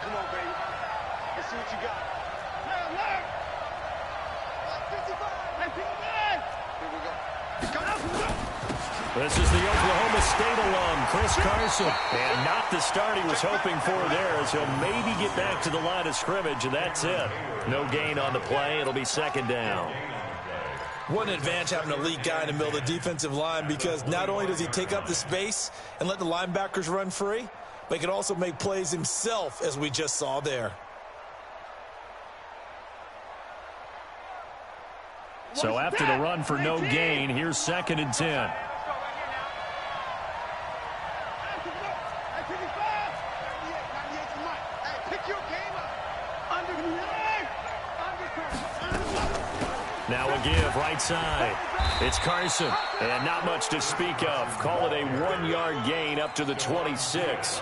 Come on, baby. Let's see what you got. Here we go. This is the Oklahoma State alum, Chris Carson. And not the start he was hoping for there, as he'll maybe get back to the line of scrimmage, and that's it. No gain on the play. It'll be second down. What an advantage having an elite guy in the middle of the defensive line, because not only does he take up the space and let the linebackers run free, but he can also make plays himself, as we just saw there. So after the run for no gain, here's 2nd and 10. Now a give right side. It's Carson, and not much to speak of. Call it a 1-yard gain up to the 26.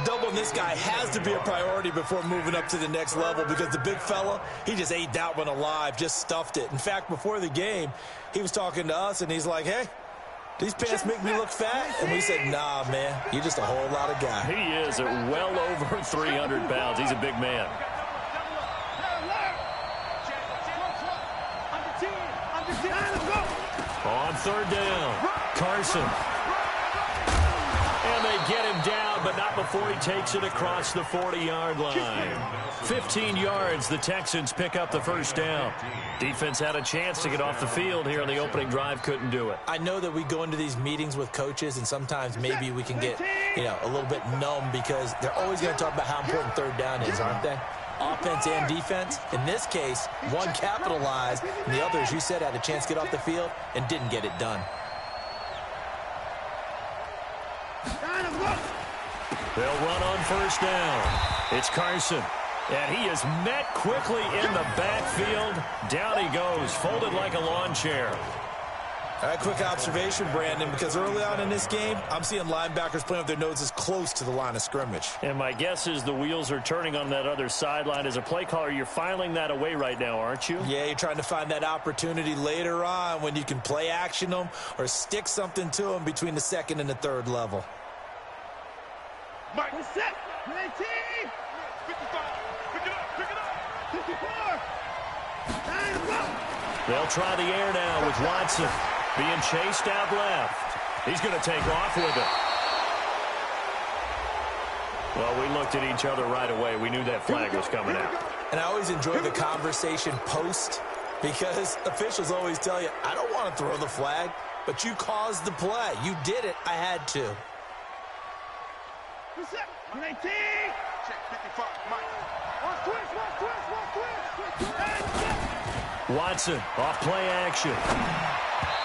Doubling this guy has to be a priority before moving up to the next level, because the big fella, he just ate that one alive, just stuffed it. In fact, before the game, he was talking to us, and he's like, hey, these pants make me look fat? And we said, nah, man, you're just a whole lot of guy. He is at well over 300 pounds. He's a big man. On 3rd down, Carson. And they get him down, but not before he takes it across the 40-yard line. 15 yards, the Texans pick up the first down. Defense had a chance to get off the field here on the opening drive, couldn't do it. I know that we go into these meetings with coaches, and sometimes maybe we can get, a little bit numb, because they're always going to talk about how important 3rd down is, aren't they? Offense and defense. In this case, one capitalized, and the other, as you said, had a chance to get off the field and didn't get it done. They'll run on 1st down. It's Carson. And he is met quickly in the backfield. Down he goes, folded like a lawn chair. All right, quick observation, Brandon, because early on in this game, I'm seeing linebackers playing with their noses close to the line of scrimmage. And my guess is the wheels are turning on that other sideline. As a play caller, you're filing that away right now, aren't you? Yeah, you're trying to find that opportunity later on when you can play action them or stick something to them between the 2nd and the 3rd level. Mike, set. 19. 55. Pick it up. 54. They'll try the air now with Watson being chased out left. He's going to take off with it. Well, we looked at each other right away. We knew that flag was coming out. And I always enjoy the conversation post, because officials always tell you, I don't want to throw the flag, but you caused the play. You did it. I had to. 19. Check 55. Mike. Watch twist. Watson off play action.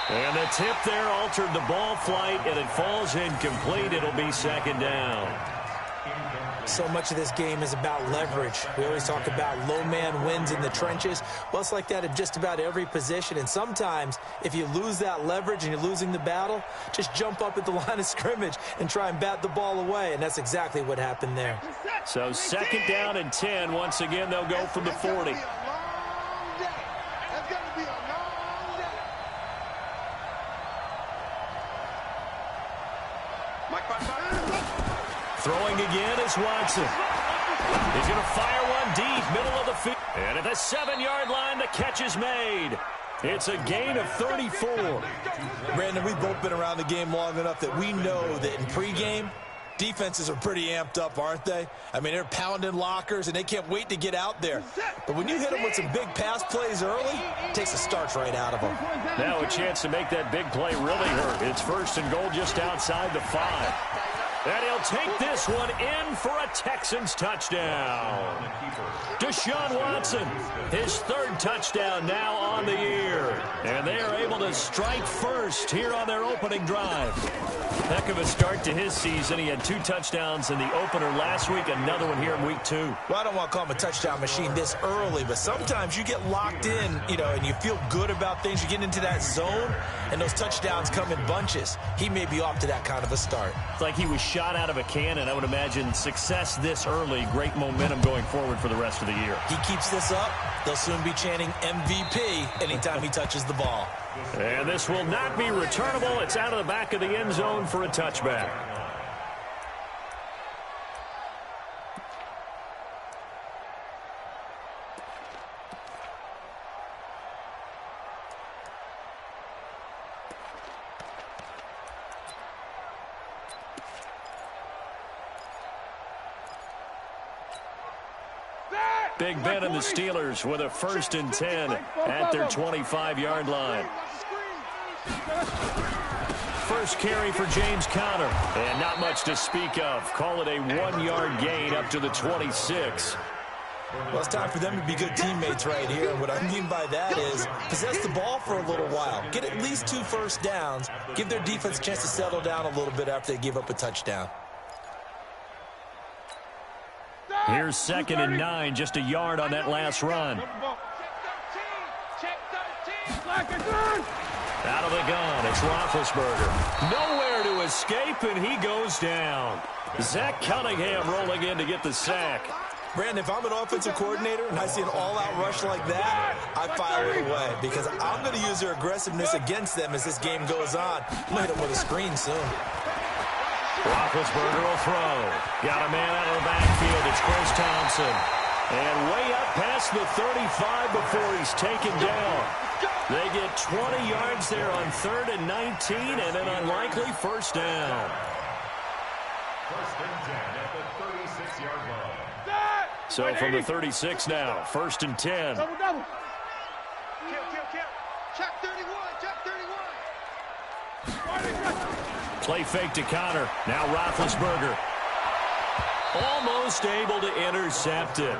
And the tip there altered the ball flight, and it falls incomplete. It'll be 2nd down. So much of this game is about leverage. We always talk about low man wins in the trenches. Well, it's like that in just about every position. And sometimes, if you lose that leverage and you're losing the battle, just jump up at the line of scrimmage and try and bat the ball away. And that's exactly what happened there. So 2nd down and 10. Once again, they'll go from the 40. Throwing again is Watson. He's going to fire one deep, middle of the field. And at the 7-yard line, the catch is made. It's a gain of 34. Brandon, we've both been around the game long enough that we know that in pregame, defenses are pretty amped up, aren't they? I mean, they're pounding lockers, and they can't wait to get out there. But when you hit them with some big pass plays early, it takes the starch right out of them. Now a chance to make that big play really hurt. It's 1st and goal just outside the 5. And he'll take this one in for a Texans touchdown. Deshaun Watson, his 3rd touchdown now on the year. And they are able to strike first here on their opening drive. Heck of a start to his season. He had 2 touchdowns in the opener last week, another one here in week 2. Well, I don't want to call him a touchdown machine this early, but sometimes you get locked in, and you feel good about things. You get into that zone, and those touchdowns come in bunches. He may be off to that kind of a start. It's like he was shot out of a cannon. I would imagine success this early, great momentum going forward for the rest of the year. He keeps this up, they'll soon be chanting MVP anytime he touches the ball. And this will not be returnable. It's out of the back of the end zone for a touchback. Big Ben and the Steelers with a 1st and 10 at their 25-yard line. First carry for James Conner. And not much to speak of. Call it a 1-yard gain up to the 26. Well, it's time for them to be good teammates right here. And what I mean by that is possess the ball for a little while. Get at least 2 first downs. Give their defense a chance to settle down a little bit after they give up a touchdown. Here's 2nd and 9, just a yard on that last run. Out of the gun, it's Roethlisberger. Nowhere to escape, and he goes down. Zach Cunningham rolling in to get the sack. Brandon, if I'm an offensive coordinator and I see an all-out rush like that, I file it away because I'm going to use their aggressiveness against them as this game goes on. I'm going to hit them with a screen soon. Roethlisberger will throw. Got a man out of the backfield. It's Chris Thompson. And way up past the 35 before he's taken down. They get 20 yards there on 3rd and 19 and an unlikely first down. 1st and 10 at the 36-yard line. So from the 36 now, 1st and 10. Double. Kill. Check 31. Play fake to Conner. Now Roethlisberger. Almost able to intercept it.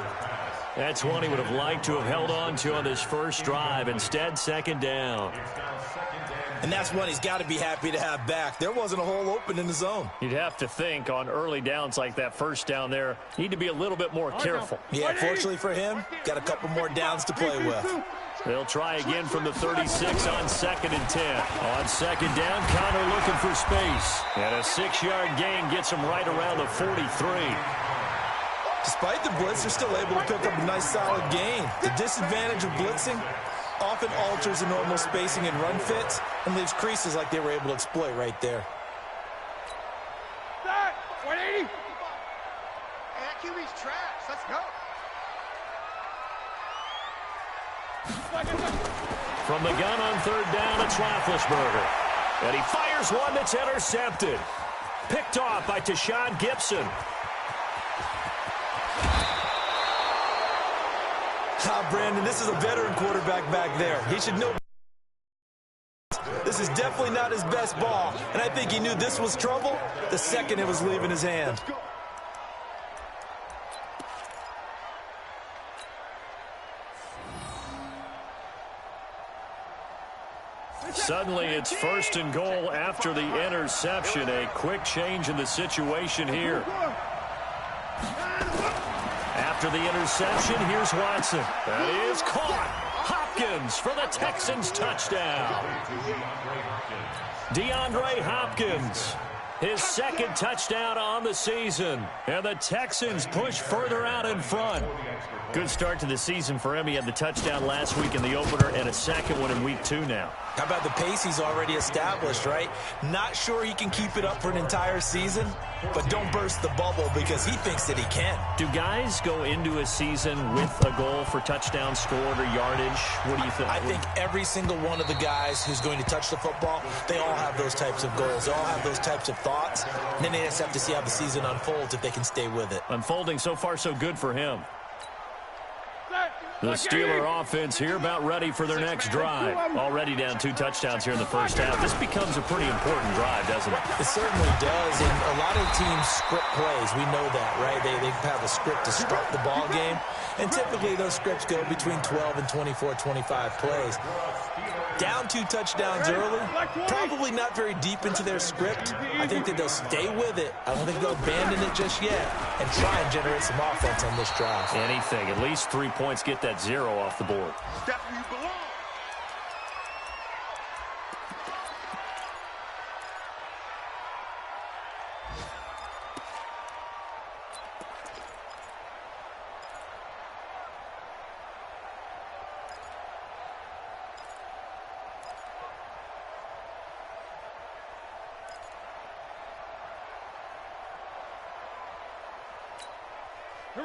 That's one he would have liked to have held on to on this first drive. Instead, 2nd down. And that's one he's got to be happy to have back. There wasn't a hole open in the zone. You'd have to think on early downs like that first down there, need to be a little bit more careful. Yeah, fortunately for him, got a couple more downs to play with. They'll try again from the 36 on 2nd and 10. On 2nd down, Conner looking for space. And a 6-yard gain gets him right around the 43. Despite the blitz, they're still able to pick up a nice solid gain. The disadvantage of blitzing often alters the normal spacing and run fits and leaves creases like they were able to exploit right there. 180. That QB's trash. Let's go. From the gun on 3rd down, it's Roethlisberger. And he fires one that's intercepted. Picked off by Tashawn Gibson. Brandon, this is a veteran quarterback back there. He should know this is definitely not his best ball, and I think he knew this was trouble the second it was leaving his hand. Suddenly, it's 1st and goal after the interception. A quick change in the situation here. After the interception, here's Watson. That is caught. Hopkins for the Texans touchdown. DeAndre Hopkins, his 2nd touchdown on the season. And the Texans push further out in front. Good start to the season for him. He had the touchdown last week in the opener and a 2nd one in week 2 now. How about the pace he's already established, right? Not sure he can keep it up for an entire season, but don't burst the bubble because he thinks that he can. Do guys go into a season with a goal for touchdown scored or yardage? What do you think? I think every single one of the guys who's going to touch the football, they all have those types of goals. They all have those types of thoughts. And then they just have to see how the season unfolds if they can stay with it. Unfolding so far so good for him. The Steeler offense here about ready for their next drive. Already down 2 touchdowns here in the first half. This becomes a pretty important drive, doesn't it? It certainly does, and a lot of teams script plays. We know that, right? They have a script to start the ball game, and typically those scripts go between 12 and 24, 25 plays. Down 2 touchdowns early, probably not very deep into their script. I think that they'll stay with it. I don't think they'll abandon it just yet and try and generate some offense on this drive. Anything. At least 3 points, get that 0 off the board. Step where you belong.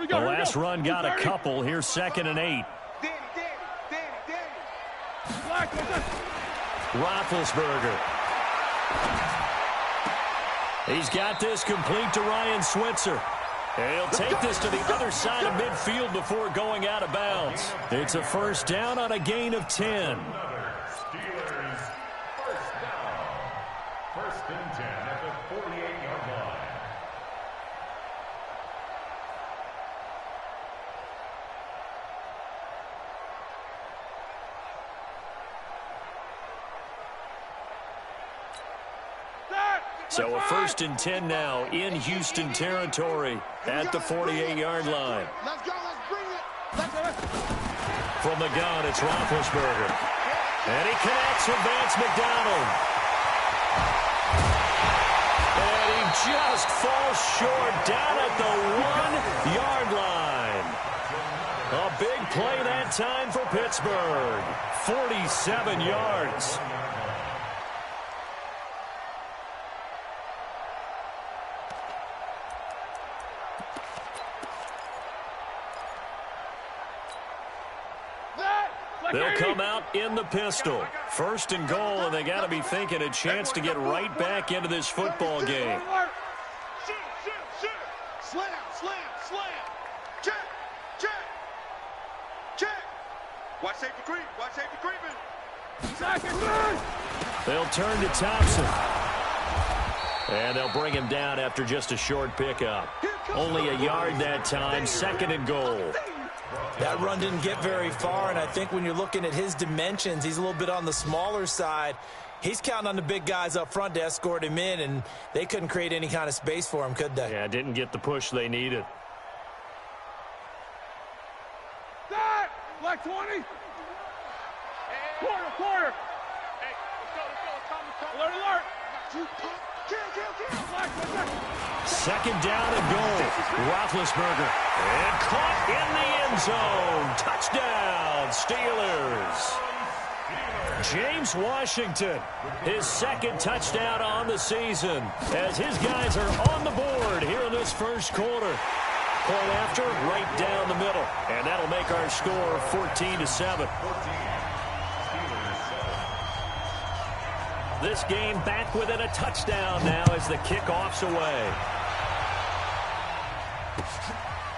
The last run got a couple. Here's 2nd and 8. Roethlisberger. He's got this complete to Ryan Switzer. And he'll take this to the other side of midfield before going out of bounds. It's a first down on a gain of 10. Steelers first down. First and 10 at the 48-yard line. So a first and 10 now in Houston territory at the 48-yard line. Let's go, let's bring it. Let's From the gun, it's Roethlisberger. And he connects with Vance McDonald. And he just falls short down at the 1-yard line. A big play that time for Pittsburgh. 47 yards. They'll come out in the pistol. First and goal, and they got to be thinking a chance to get right back into this football game. shoot, shoot, shoot. Slam, slam, slam. Check, check, check. Watch safety creep, watch safety creeping. Second, They'll turn to Thompson. And they'll bring him down after just a short pickup. Only a yard that time, second and goal. That run didn't get very far, and I think when you're looking at his dimensions, he's a little bit on the smaller side. He's counting on the big guys up front to escort him in, and they couldn't create any kind of space for him, could they? Yeah, didn't get the push they needed. that. Black 20. Quarter. Hey, let's go. Alert, alert. Kill. Second down and goal. Roethlisberger. And caught in the end zone. Touchdown, Steelers. James Washington, his second touchdown on the season, as his guys are on the board here in this first quarter. Point after, right down the middle. And that'll make our score 14-7. This game back within a touchdown now as the kickoff's away.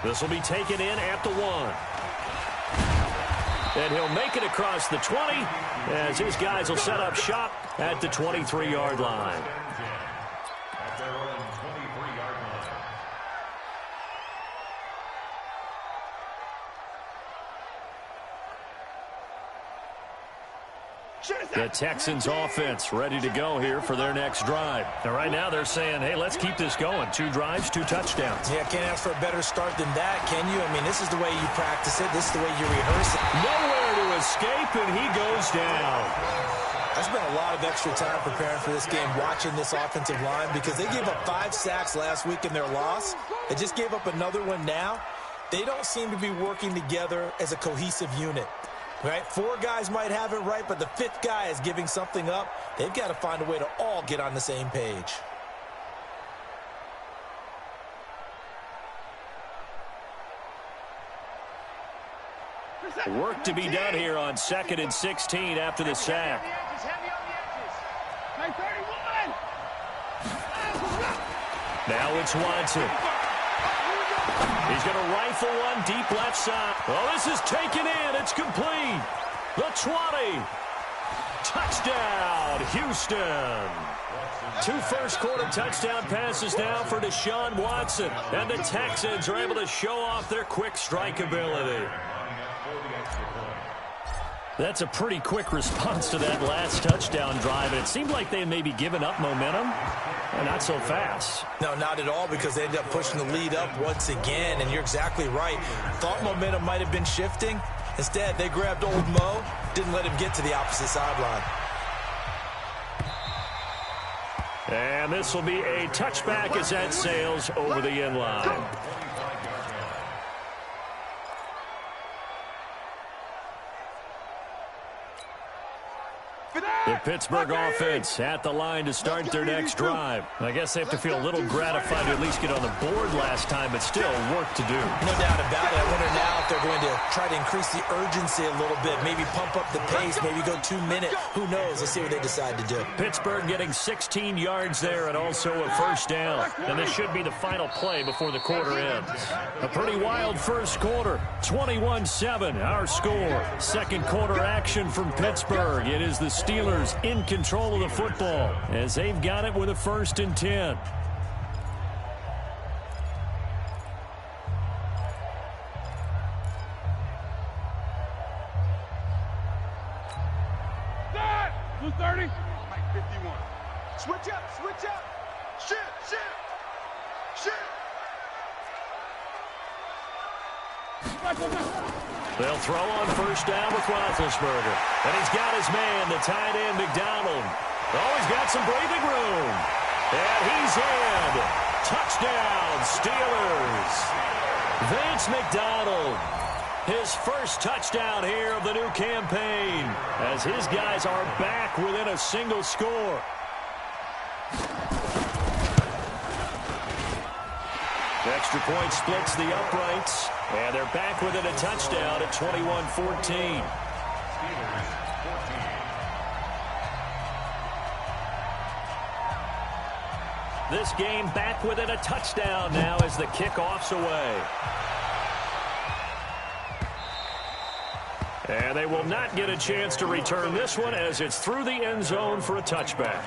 This will be taken in at the 1. And he'll make it across the 20 as his guys will set up shop at the 23-yard line. At their own 23-yard line. The Texans offense ready to go here for their next drive. And right now they're saying, hey, let's keep this going. 2 drives, 2 touchdowns. Yeah, can't ask for a better start than that, can you? I mean, this is the way you practice it. This is the way you rehearse it. Nowhere to escape, and he goes down. I spent a lot of extra time preparing for this game, watching this offensive line, because they gave up 5 sacks last week in their loss. They just gave up another one now. They don't seem to be working together as a cohesive unit. Right? 4 guys might have it right, but the 5th guy is giving something up. They've got to find a way to all get on the same page. Work to be done here on 2nd and 16 after the sack. Now it's Watson. He's going to rifle one deep left side. Oh, this is taken in. It's complete. The 20. Touchdown, Houston. 2 first-quarter touchdown passes now for Deshaun Watson. And the Texans are able to show off their quick strike ability. That's a pretty quick response to that last touchdown drive. And it seemed like they may be giving up momentum. Not so fast. No, not at all, because they ended up pushing the lead up once again, and you're exactly right. Thought momentum might have been shifting. Instead, they grabbed old Mo, didn't let him get to the opposite sideline. And this will be a touchback as that sails over the end line. The Pittsburgh offense at the line to start their next drive. I guess they have to feel a little gratified to at least get on the board last time, but still work to do. No doubt about it. I wonder now if they're going to try to increase the urgency a little bit, maybe pump up the pace, maybe go 2 minute. Who knows? Let's see what they decide to do. Pittsburgh getting 16 yards there and also a first down. And this should be the final play before the quarter ends. A pretty wild first quarter. 21-7, our score. Second quarter action from Pittsburgh. It is the Steelers in control of the football as they've got it with a 1st and 10. Switch up, switch up. Shift. They'll throw on first down with Roethlisberger. And he's got his man, the tight end, McDonald. Oh, he's got some breathing room. And he's in. Touchdown, Steelers. Vance McDonald. His first touchdown here of the new campaign as his guys are back within a single score. Extra point splits the uprights, and they're back within a touchdown at 21-14. This game back within a touchdown now as the kickoff's away. And they will not get a chance to return this one as it's through the end zone for a touchback.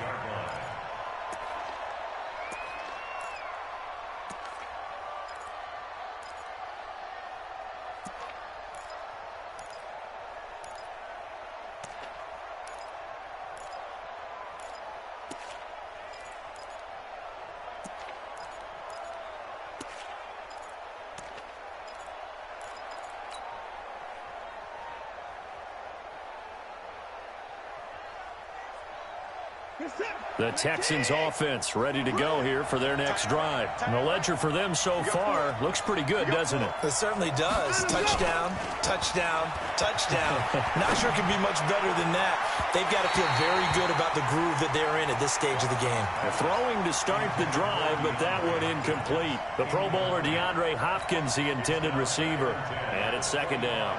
The Texans offense ready to go here for their next drive. And the ledger for them so far looks pretty good, doesn't it? It certainly does. Touchdown, touchdown, touchdown. Not sure it can be much better than that. They've got to feel very good about the groove that they're in at this stage of the game. They're throwing to start the drive, but that one incomplete. The Pro Bowler DeAndre Hopkins, the intended receiver. And it's second down.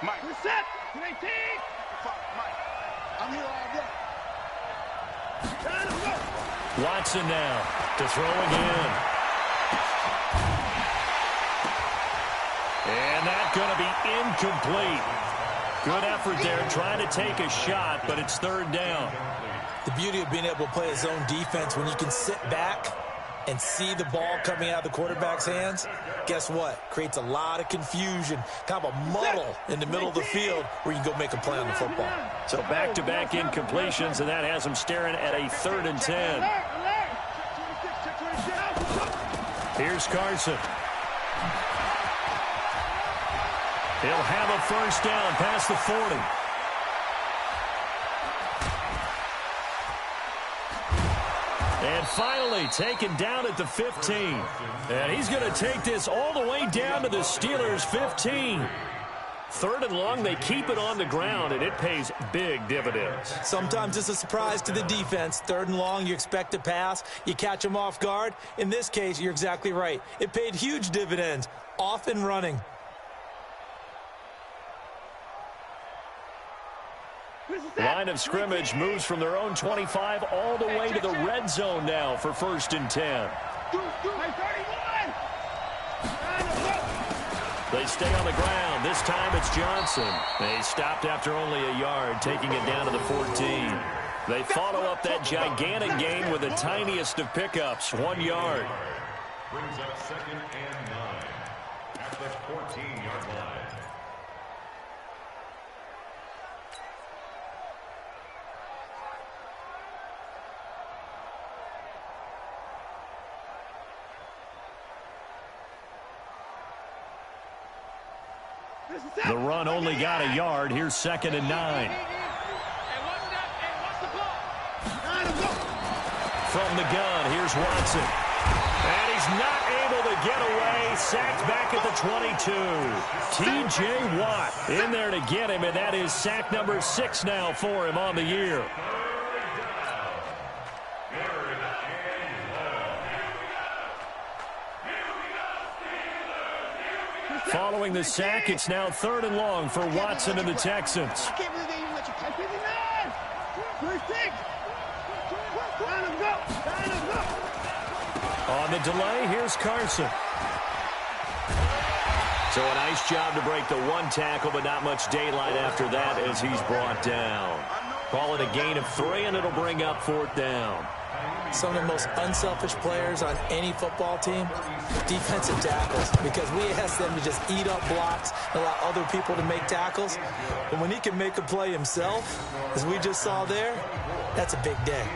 Mike. Reset. 18. Mike. I'm here all day. Watson now to throw again. And that's going to be incomplete. Good effort there trying to take a shot, but it's third down. The beauty of being able to play a zone defense when you can sit back and see the ball coming out of the quarterback's hands, guess what? Creates a lot of confusion, kind of a muddle in the middle of the field where you can go make a play on the football. So back-to-back incompletions, and that has them staring at a 3rd and 10. Here's Carson. He'll have a first down past the 40. And finally taken down at the 15. And he's going to take this all the way down to the Steelers' 15. 3rd and long, they keep it on the ground, and it pays big dividends. Sometimes it's a surprise to the defense. 3rd and long, you expect to pass. You catch them off guard. In this case, you're exactly right. It paid huge dividends. Off and running. Line of scrimmage moves from their own 25 all the way to the red zone now for 1st and 10. They stay on the ground. This time it's Johnson. They stopped after only a yard, taking it down to the 14. They follow up that gigantic gain with the tiniest of pickups, 1 yard. Brings up 2nd and 9 at the 14-yard line. The run only got a yard. Here's 2nd and 9. From the gun, here's Watson. And he's not able to get away. Sacked back at the 22. T.J. Watt in there to get him, and that is sack number 6 now for him on the year. Following the sack, it's now 3rd and long for Watson and the Texans. I can't believe they even let you catch 59. First pick. Line him up. Line him up. On the delay, here's Carson. So a nice job to break the 1 tackle, but not much daylight after that as he's brought down. Call it a gain of 3, and it'll bring up 4th down. Some of the most unselfish players on any football team, defensive tackles, because we ask them to just eat up blocks and allow other people to make tackles. But when he can make a play himself, as we just saw there, that's a big day.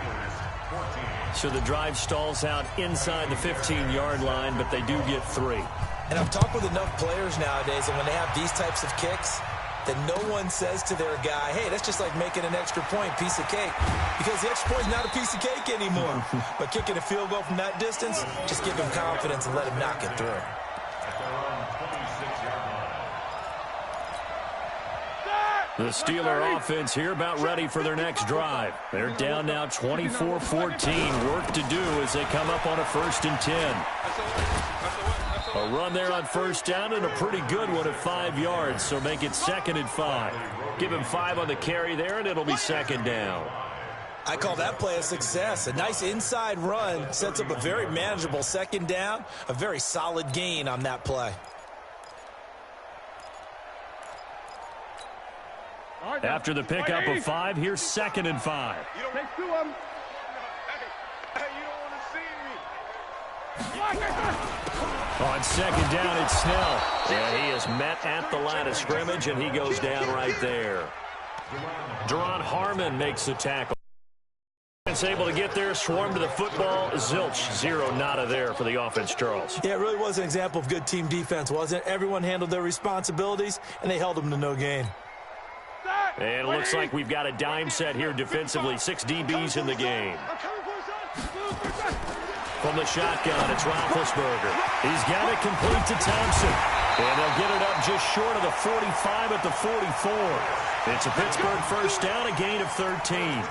So the drive stalls out inside the 15-yard line, but they do get 3. And I've talked with enough players nowadays, and when they have these types of kicks, that no one says to their guy, hey, that's just like making an extra point, piece of cake. Because the extra point is not a piece of cake anymore. But kicking a field goal from that distance, just give him confidence and let him knock it through. The Steeler offense here about ready for their next drive. They're down now 24-14. Work to do as they come up on a 1st and 10. A run there on 1st down and a pretty good one at 5 yards, so make it 2nd and 5. Give him 5 on the carry there, and it'll be 2nd down. I call that play a success. A nice inside run sets up a very manageable 2nd down, a very solid gain on that play. After the pickup of 5, here's 2nd and 5. Take 2 of them. Hey, you don't want to see me. On 2nd down, it's Snell. And he is met at the line of scrimmage, and he goes down right there. Deron Harmon makes the tackle. It's able to get there, swarm to the football. Zilch, 0 nada there for the offense, Charles. Yeah, it really was an example of good team defense, wasn't it? Everyone handled their responsibilities, and they held them to no gain. And it looks like we've got a dime set here defensively. 6 DBs in the game. From the shotgun, it's Roethlisberger. He's got it complete to Thompson. And they'll get it up just short of the 45 at the 44. It's a Pittsburgh 1st down, a gain of 13.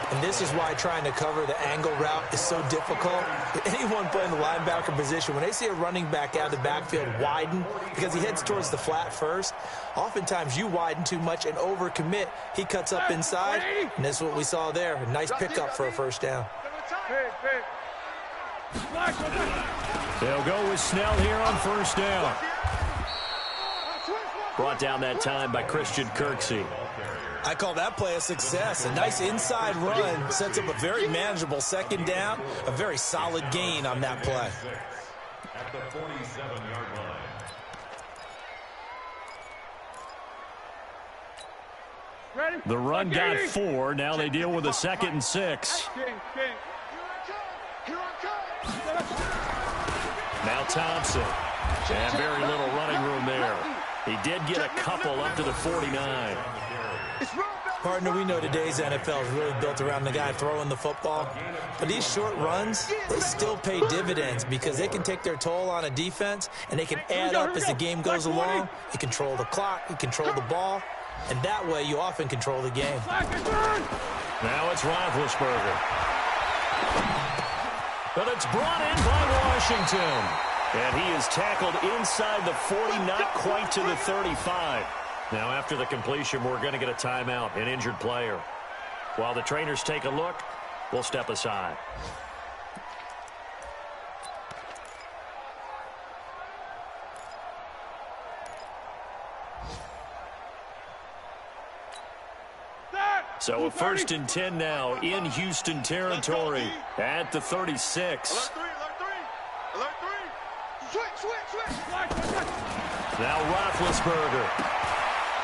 And this is why trying to cover the angle route is so difficult. Anyone playing the linebacker position, when they see a running back out of the backfield widen, because he heads towards the flat first, oftentimes you widen too much and overcommit. He cuts up inside, and that's what we saw there. A nice pickup for a 1st down. They'll go with Snell here on 1st down. Brought down that time by Christian Kirksey. I call that play a success. A nice inside run sets up a very manageable 2nd down, a very solid gain on that play. At the 47-yard line. The run got 4. Now they deal with a 2nd and 6. Now Thompson. And very little running room there. He did get a couple up to the 49. Partner, we know today's NFL is really built around the guy throwing the football. But these short runs, they still pay dividends because they can take their toll on a defense, and they can add up as the game goes along. You control the clock, you control the ball, and that way you often control the game. Now it's Roethlisberger. But it's brought in by Washington. And he is tackled inside the 40, not quite to the 35. Now, after the completion, we're going to get a timeout, an injured player. While the trainers take a look, we'll step aside. So a 1st and 10 now in Houston territory at the 36. Now Roethlisberger.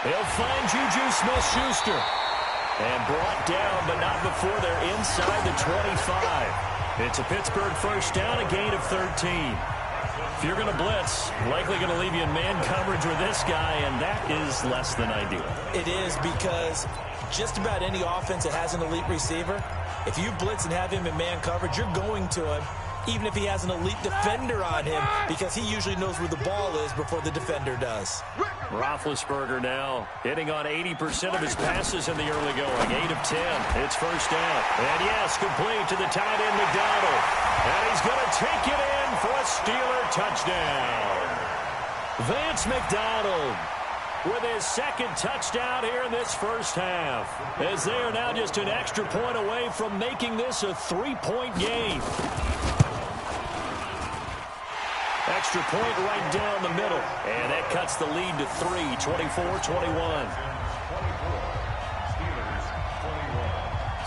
He'll find Juju Smith-Schuster. And brought down, but not before they're inside the 25. It's a Pittsburgh 1st down, a gain of 13. If you're going to blitz, likely going to leave you in man coverage with this guy, and that is less than ideal. It is, because just about any offense that has an elite receiver, if you blitz and have him in man coverage, you're going to him. even if he has an elite defender on him, because he usually knows where the ball is before the defender does. Roethlisberger now hitting on 80% of his passes in the early going. 8 of 10. It's first down. And yes, complete to the tight end, McDonald. And he's going to take it in for a Steeler touchdown. Vance McDonald with his second touchdown here in this first half, as they are now just an extra point away from making this a 3-point game. Extra point right down the middle, and that cuts the lead to 3, 24-21.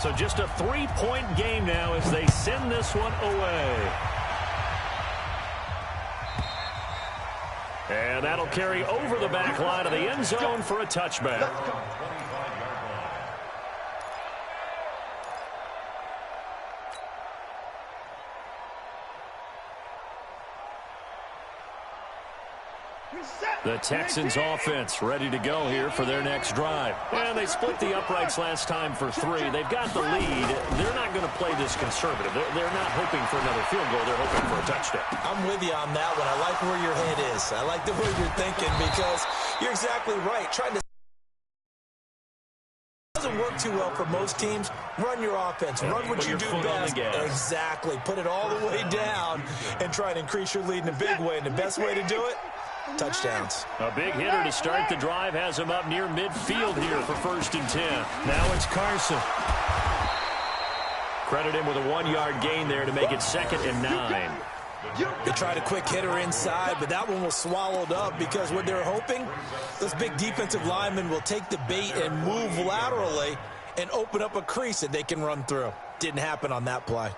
So just a 3-point game now as they send this one away. And that'll carry over the back line of the end zone for a touchback. The Texans offense ready to go here for their next drive. And they split the uprights last time for 3. They've got the lead. They're not going to play this conservative. They're not hoping for another field goal. They're hoping for a touchdown. I'm with you on that one. I like where your head is. I like the way you're thinking, because you're exactly right. Trying to doesn't work too well for most teams. Run your offense. Run what you do best. Exactly. Put it all the way down and try and increase your lead in a big way. And the best way to do it, touchdowns. A big hitter to start the drive has him up near midfield here for 1st and 10. Now it's Carson. Credit him with a 1-yard gain there to make it 2nd and 9. They tried a quick hitter inside, but that one was swallowed up, because what they're hoping, those big defensive linemen will take the bait and move laterally and open up a crease that they can run through. Didn't happen on that play.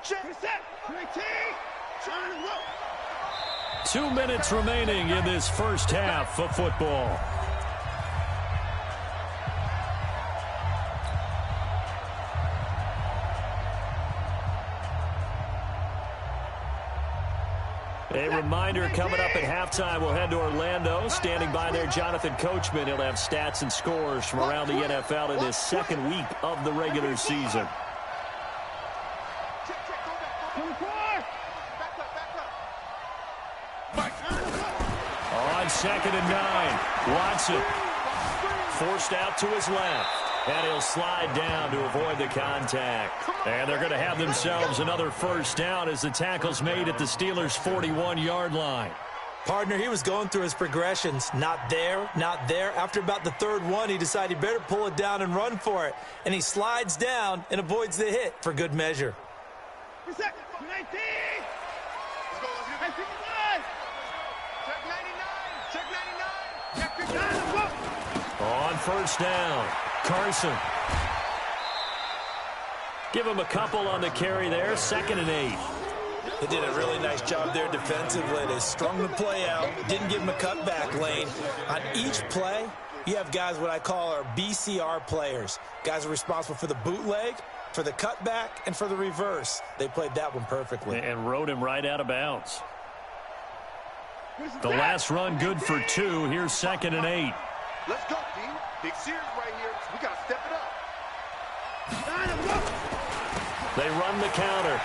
2 minutes remaining in this first half of football. A reminder, coming up at halftime, we'll head to Orlando. Standing by there, Jonathan Coachman. He'll have stats and scores from around the NFL in this 2nd week of the regular season. On 2nd and 9, Watson forced out to his left. And he'll slide down to avoid the contact. And they're going to have themselves another first down as the tackle's made at the Steelers' 41-yard line. Partner, he was going through his progressions. Not there, not there. After about the 3rd one, he decided he better pull it down and run for it. And he slides down and avoids the hit for good measure. Check 99. Check 99. On 1st down, Carson. Give him a couple on the carry there. 2nd and 8. They did a really nice job there defensively. They strung the play out, didn't give him a cutback lane. On each play, you have guys what I call our BCR players. Guys are responsible for the bootleg, for the cutback, and for the reverse. They played that one perfectly. And rode him right out of bounds. The last run good for 2. Here's 2nd and 8. Let's go, D. Big series right here. We got to step it up. They run the counter.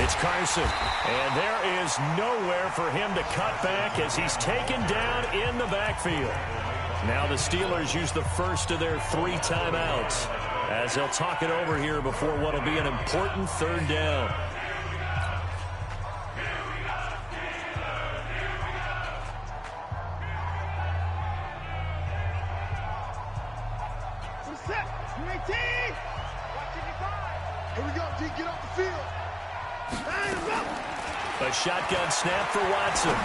It's Carson. And there is nowhere for him to cut back as he's taken down in the backfield. Now the Steelers use the first of their 3 timeouts as they'll talk it over here before what will be an important 3rd down. Here we go, D. Get off the field. A shotgun snap for Watson.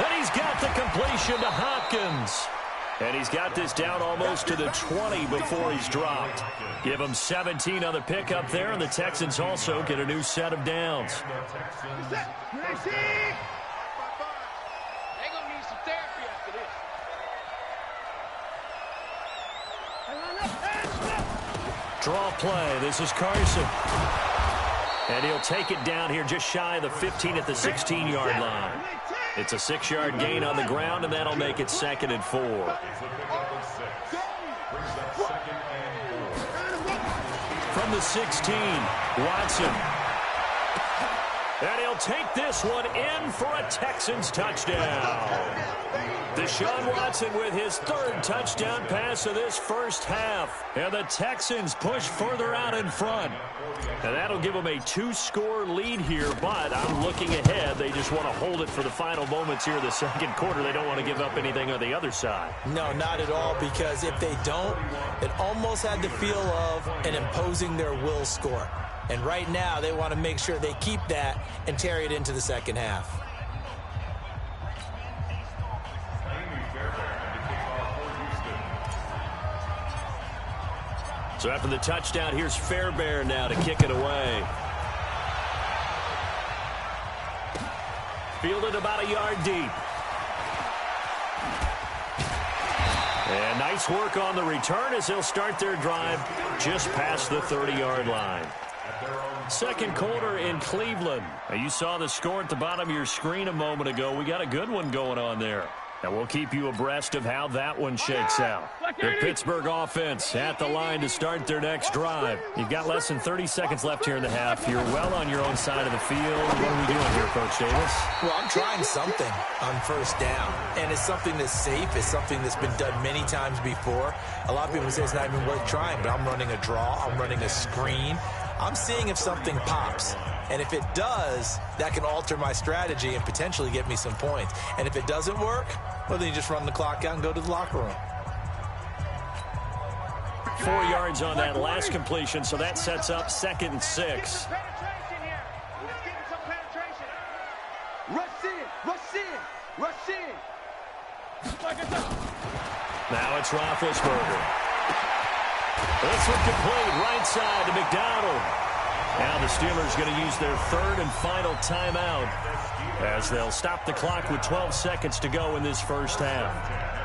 And he's got the completion to Hopkins. And he's got this down almost to the 20 before he's dropped. Give him 17 on the pickup there, and the Texans also get a new set of downs. They're going to need some therapy after this. Draw play. This is Carson. And he'll take it down here just shy of the 15 at the 16-yard line. It's a 6-yard gain on the ground, and that'll make it 2nd and 4. From the 16, Watson. And he'll take this one in for a Texans touchdown. Deshaun Watson with his third touchdown pass of this first half. And the Texans push further out in front. And that'll give them a 2-score lead here, but I'm looking ahead. They just want to hold it for the final moments here in the second quarter. They don't want to give up anything on the other side. No, not at all, because if they don't, it almost had the feel of an imposing their will score. And right now, they want to make sure they keep that and carry it into the second half. So after the touchdown, here's Fairbairn now to kick it away. Fielded about a yard deep. And nice work on the return as they'll start their drive just past the 30-yard line. Second quarter in Cleveland. Now, you saw the score at the bottom of your screen a moment ago. We got a good one going on there. And we'll keep you abreast of how that one shakes out. The Pittsburgh offense at the line to start their next drive. You've got less than 30 seconds left here in the half. You're well on your own side of the field. What are we doing here, Coach Davis? Well, I'm trying something on first down. And it's something that's safe. It's something that's been done many times before. A lot of people say it's not even worth trying, but I'm running a draw. I'm running a screen. I'm seeing if something pops. And if it does, that can alter my strategy and potentially get me some points. And if it doesn't work, well, then you just run the clock out and go to the locker room. 4 yards on that last completion, so that sets up 2nd and 6. Rush in, rush in, rush in. Now it's Roethlisberger. This one complete, right side to McDonald. Now the Steelers going to use their third and final timeout as they'll stop the clock with 12 seconds to go in this first half.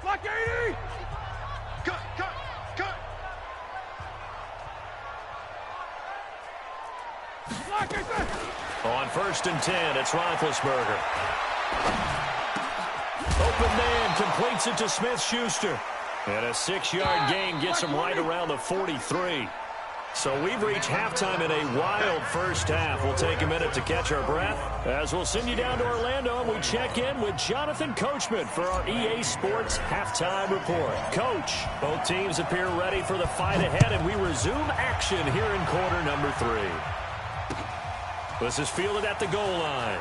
Block 80! Cut, cut, cut! Block 80! On 1st and 10, it's Roethlisberger. Open man completes it to Smith-Schuster. And a 6-yard gain gets him right around the 43. So we've reached halftime in a wild first half. We'll take a minute to catch our breath as we'll send you down to Orlando and we check in with Jonathan Coachman for our EA Sports Halftime Report. Coach, both teams appear ready for the fight ahead, and we resume action here in quarter number 3. This is fielded at the goal line.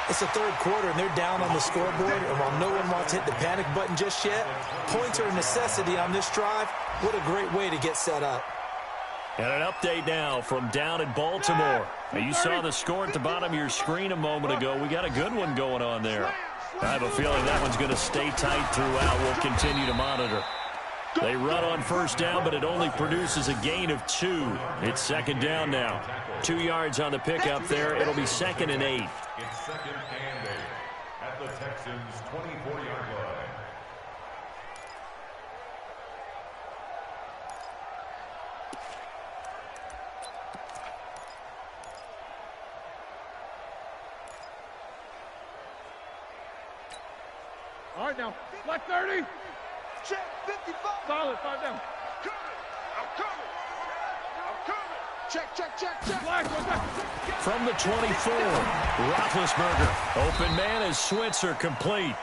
It's the third quarter, and they're down on the scoreboard. And while no one wants to hit the panic button just yet, points are a necessity on this drive. What a great way to get set up. And an update now from down in Baltimore. Now, you saw the score at the bottom of your screen a moment ago. We got a good one going on there. I have a feeling that one's going to stay tight throughout. We'll continue to monitor. They run on first down, but it only produces a gain of 2. It's second down now. 2 yards on the pickup there. It'll be 2nd and 8. It's 2nd and 8 at the Texans' 24-yard line. All right, now, black 30. Check, 55. Solid, 5 down. Coming. I'm coming. I'm coming. Check, check, check, check. Black, what's that? From the 24, Roethlisberger. Open man is Switzer, complete.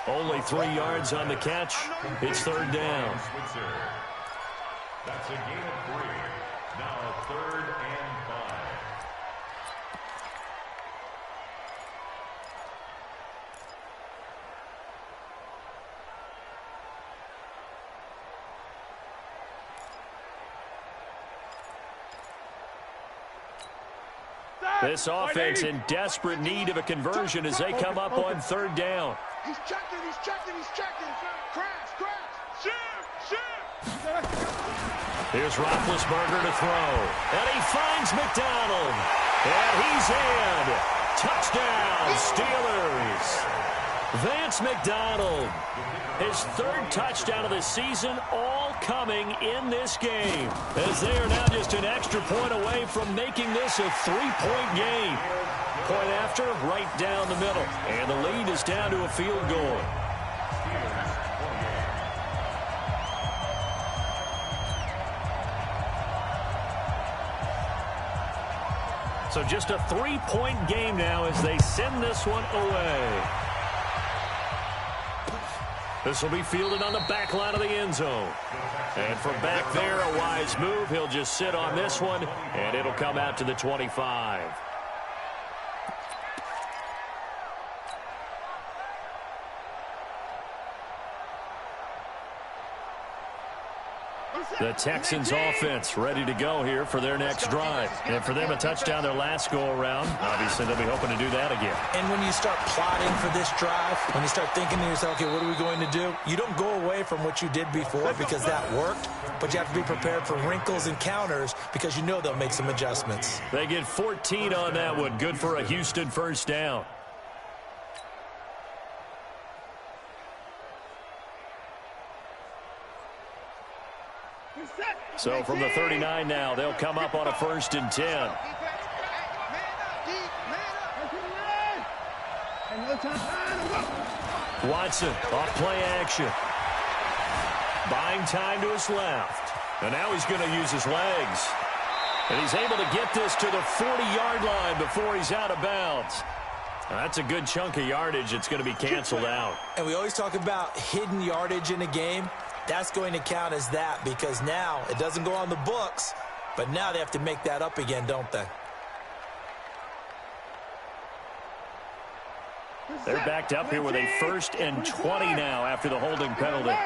Only 3 yards on the catch. It's 3rd down. Switzer. That's a gain of 3. Now 3rd and 5. This offense in desperate need of a conversion as they come up on 3rd down. He's checking, he's checking, he's checking. Crash, crash. Shoot, shoot. Here's Roethlisberger to throw. And he finds McDonald. And he's in. Touchdown, Steelers. Vance McDonald. His third touchdown of the season, all coming in this game. As they are now just an extra point away from making this a 3-point game. Point after, right down the middle. And the lead is down to a field goal. So just a 3-point game now as they send this one away. This will be fielded on the back line of the end zone. And from back there, a wise move. He'll just sit on this one, and it'll come out to the 25. The Texans offense ready to go here for their next drive. And for them, a touchdown their last go-around. Obviously, they'll be hoping to do that again. And when you start plotting for this drive, when you start thinking to yourself, okay, what are we going to do? You don't go away from what you did before because that worked, but you have to be prepared for wrinkles and counters because you know they'll make some adjustments. They get 14 on that one. Good for a Houston first down. So from the 39 now, they'll come up on a 1st and 10. Watson off play action. Buying time to his left. And now he's going to use his legs. And he's able to get this to the 40-yard line before he's out of bounds. That's a good chunk of yardage. It's going to be canceled out. And we always talk about hidden yardage in a game. That's going to count as that because now it doesn't go on the books, but now they have to make that up again, don't they? They're backed up here with a 1st and 20 now after the holding penalty.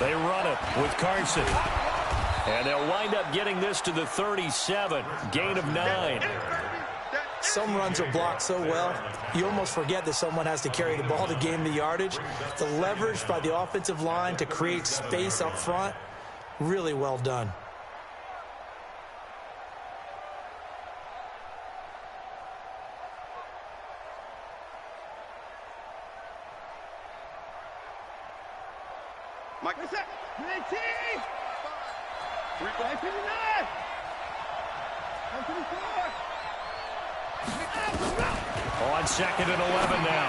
They run it with Carson. And they'll wind up getting this to the 37. Gain of 9. Some runs are blocked so well, you almost forget that someone has to carry the ball to gain the yardage. The leverage by the offensive line to create space up front, really well done. Mike, what's that? 19! 59! 54! On 2nd and 11 now.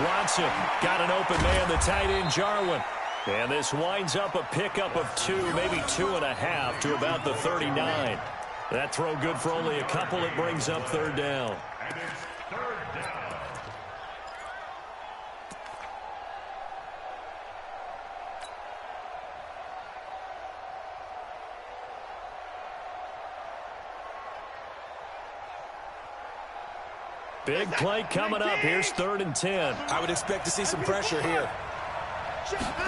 Watson got an open man, the tight end Jarwin. And this winds up a pickup of 2, maybe 2.5 to about the 39. That throw good for only a couple. It brings up 3rd down. And it's 3rd down. Big play coming up. Here's 3rd and 10. I would expect to see some pressure here.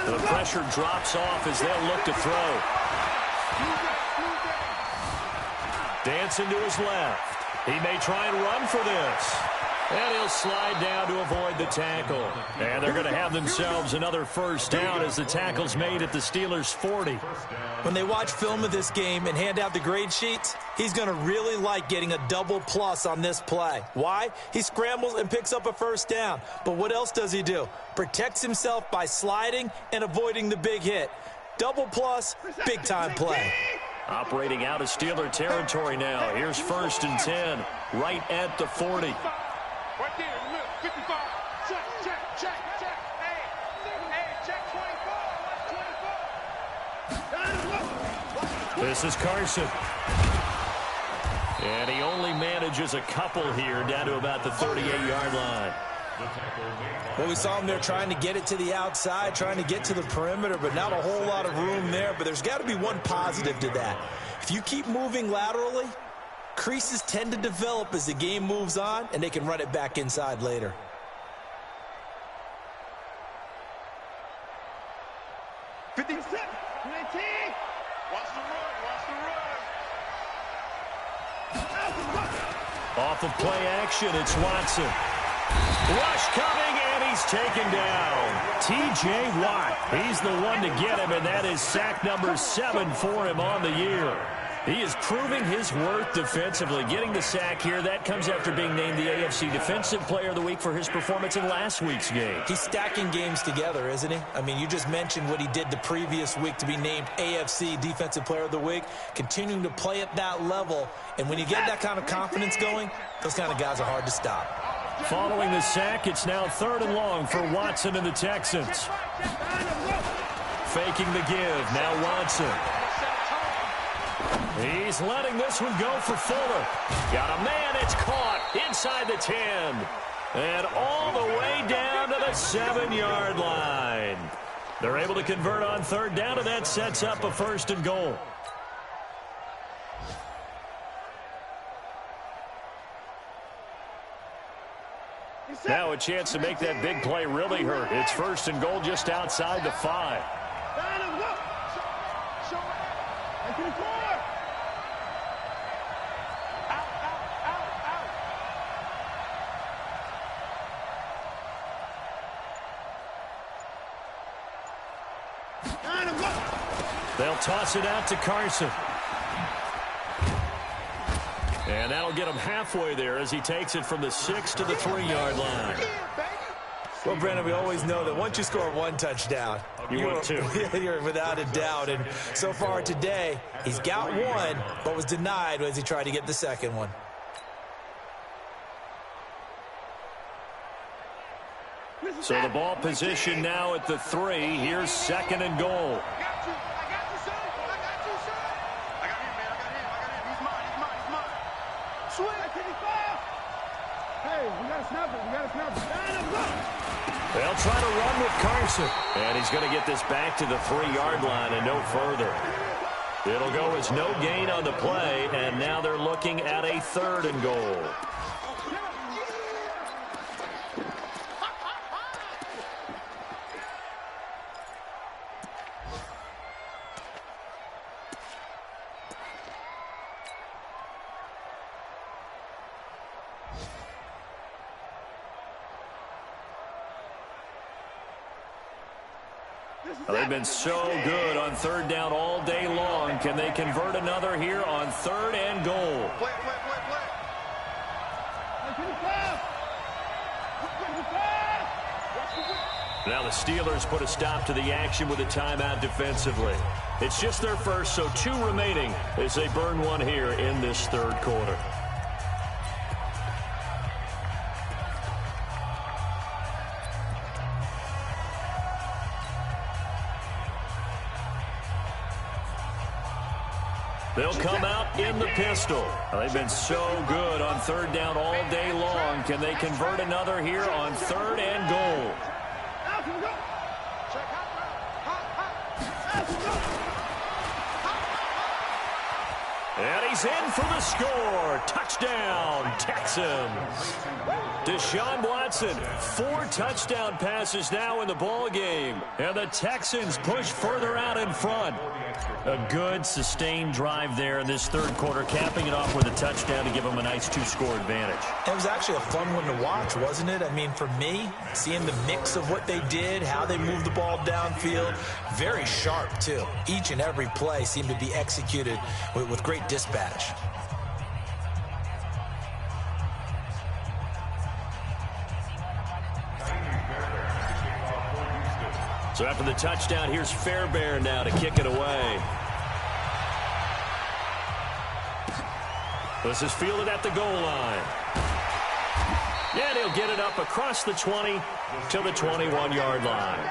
The pressure drops off as they'll look to throw. Dancing to his left. He may try and run for this. And he'll slide down to avoid the tackle. And they're going to have themselves another 1st down as the tackle's made at the Steelers' 40. When they watch film of this game and hand out the grade sheets, he's going to really like getting a double plus on this play. Why? He scrambles and picks up a 1st down. But what else does he do? Protects himself by sliding and avoiding the big hit. Double plus, big-time play. Operating out of Steeler territory now. Here's 1st and 10, right at the 40. Right there, look, 55. Check, check, check, check. Hey, check 24. This is Carson. And he only manages a couple here down to about the 38-yard line. Well, we saw him there trying to get it to the outside, trying to get to the perimeter, but not a whole lot of room there. But there's got to be one positive to that. If you keep moving laterally, creases tend to develop as the game moves on, and they can run it back inside later. Watch the run, watch the run. Off of play action, it's Watson. Rush coming, and he's taken down. T.J. Watt, he's the one to get him, and that is sack number 7 for him on the year. He is proving his worth defensively. Getting the sack here, that comes after being named the AFC Defensive Player of the Week for his performance in last week's game. He's stacking games together, isn't he? I mean, you just mentioned what he did the previous week to be named AFC Defensive Player of the Week, continuing to play at that level. And when you get that kind of confidence going, those kind of guys are hard to stop. Following the sack, it's now 3rd and long for Watson and the Texans. Faking the give, now Watson. He's letting this one go for Fuller. Got a man, it's caught inside the 10. And all the way down to the 7-yard line. They're able to convert on 3rd down, and that sets up a 1st and goal. Now a chance to make that big play really hurt. It's 1st and goal just outside the 5. They'll toss it out to Carson. And that'll get him halfway there as he takes it from the 6 to the 3-yard line. Well, Brandon, we always know that once you score 1 touchdown, you're without a doubt. And so far today, he's got 1, but was denied as he tried to get the 2nd one. So the ball position now at the 3. Here's 2nd and goal. They'll try to run with Carson. And he's going to get this back to the 3-yard line and no further. It'll go as no gain on the play, and now they're looking at a 3rd and goal. They've been so good on 3rd down all day long. Can they convert another here on 3rd and goal? Now the Steelers put a stop to the action with a timeout defensively. It's just their first, so 2 remaining as they burn 1 here in this 3rd quarter. They'll come out in the pistol. They've been so good on 3rd down all day long. Can they convert another here on 3rd and goal? And he's in for the score. Touchdown, Texans. Deshaun Watson, 4 touchdown passes now in the ball game. And the Texans push further out in front. A good, sustained drive there in this 3rd quarter, capping it off with a touchdown to give them a nice 2-score advantage. It was actually a fun one to watch, wasn't it? I mean, for me, seeing the mix of what they did, how they moved the ball downfield, very sharp, too. Each and every play seemed to be executed with great dispatch. So after the touchdown, here's Fairbairn now to kick it away. This is fielded at the goal line. And he'll get it up across the 20 to the 21-yard line.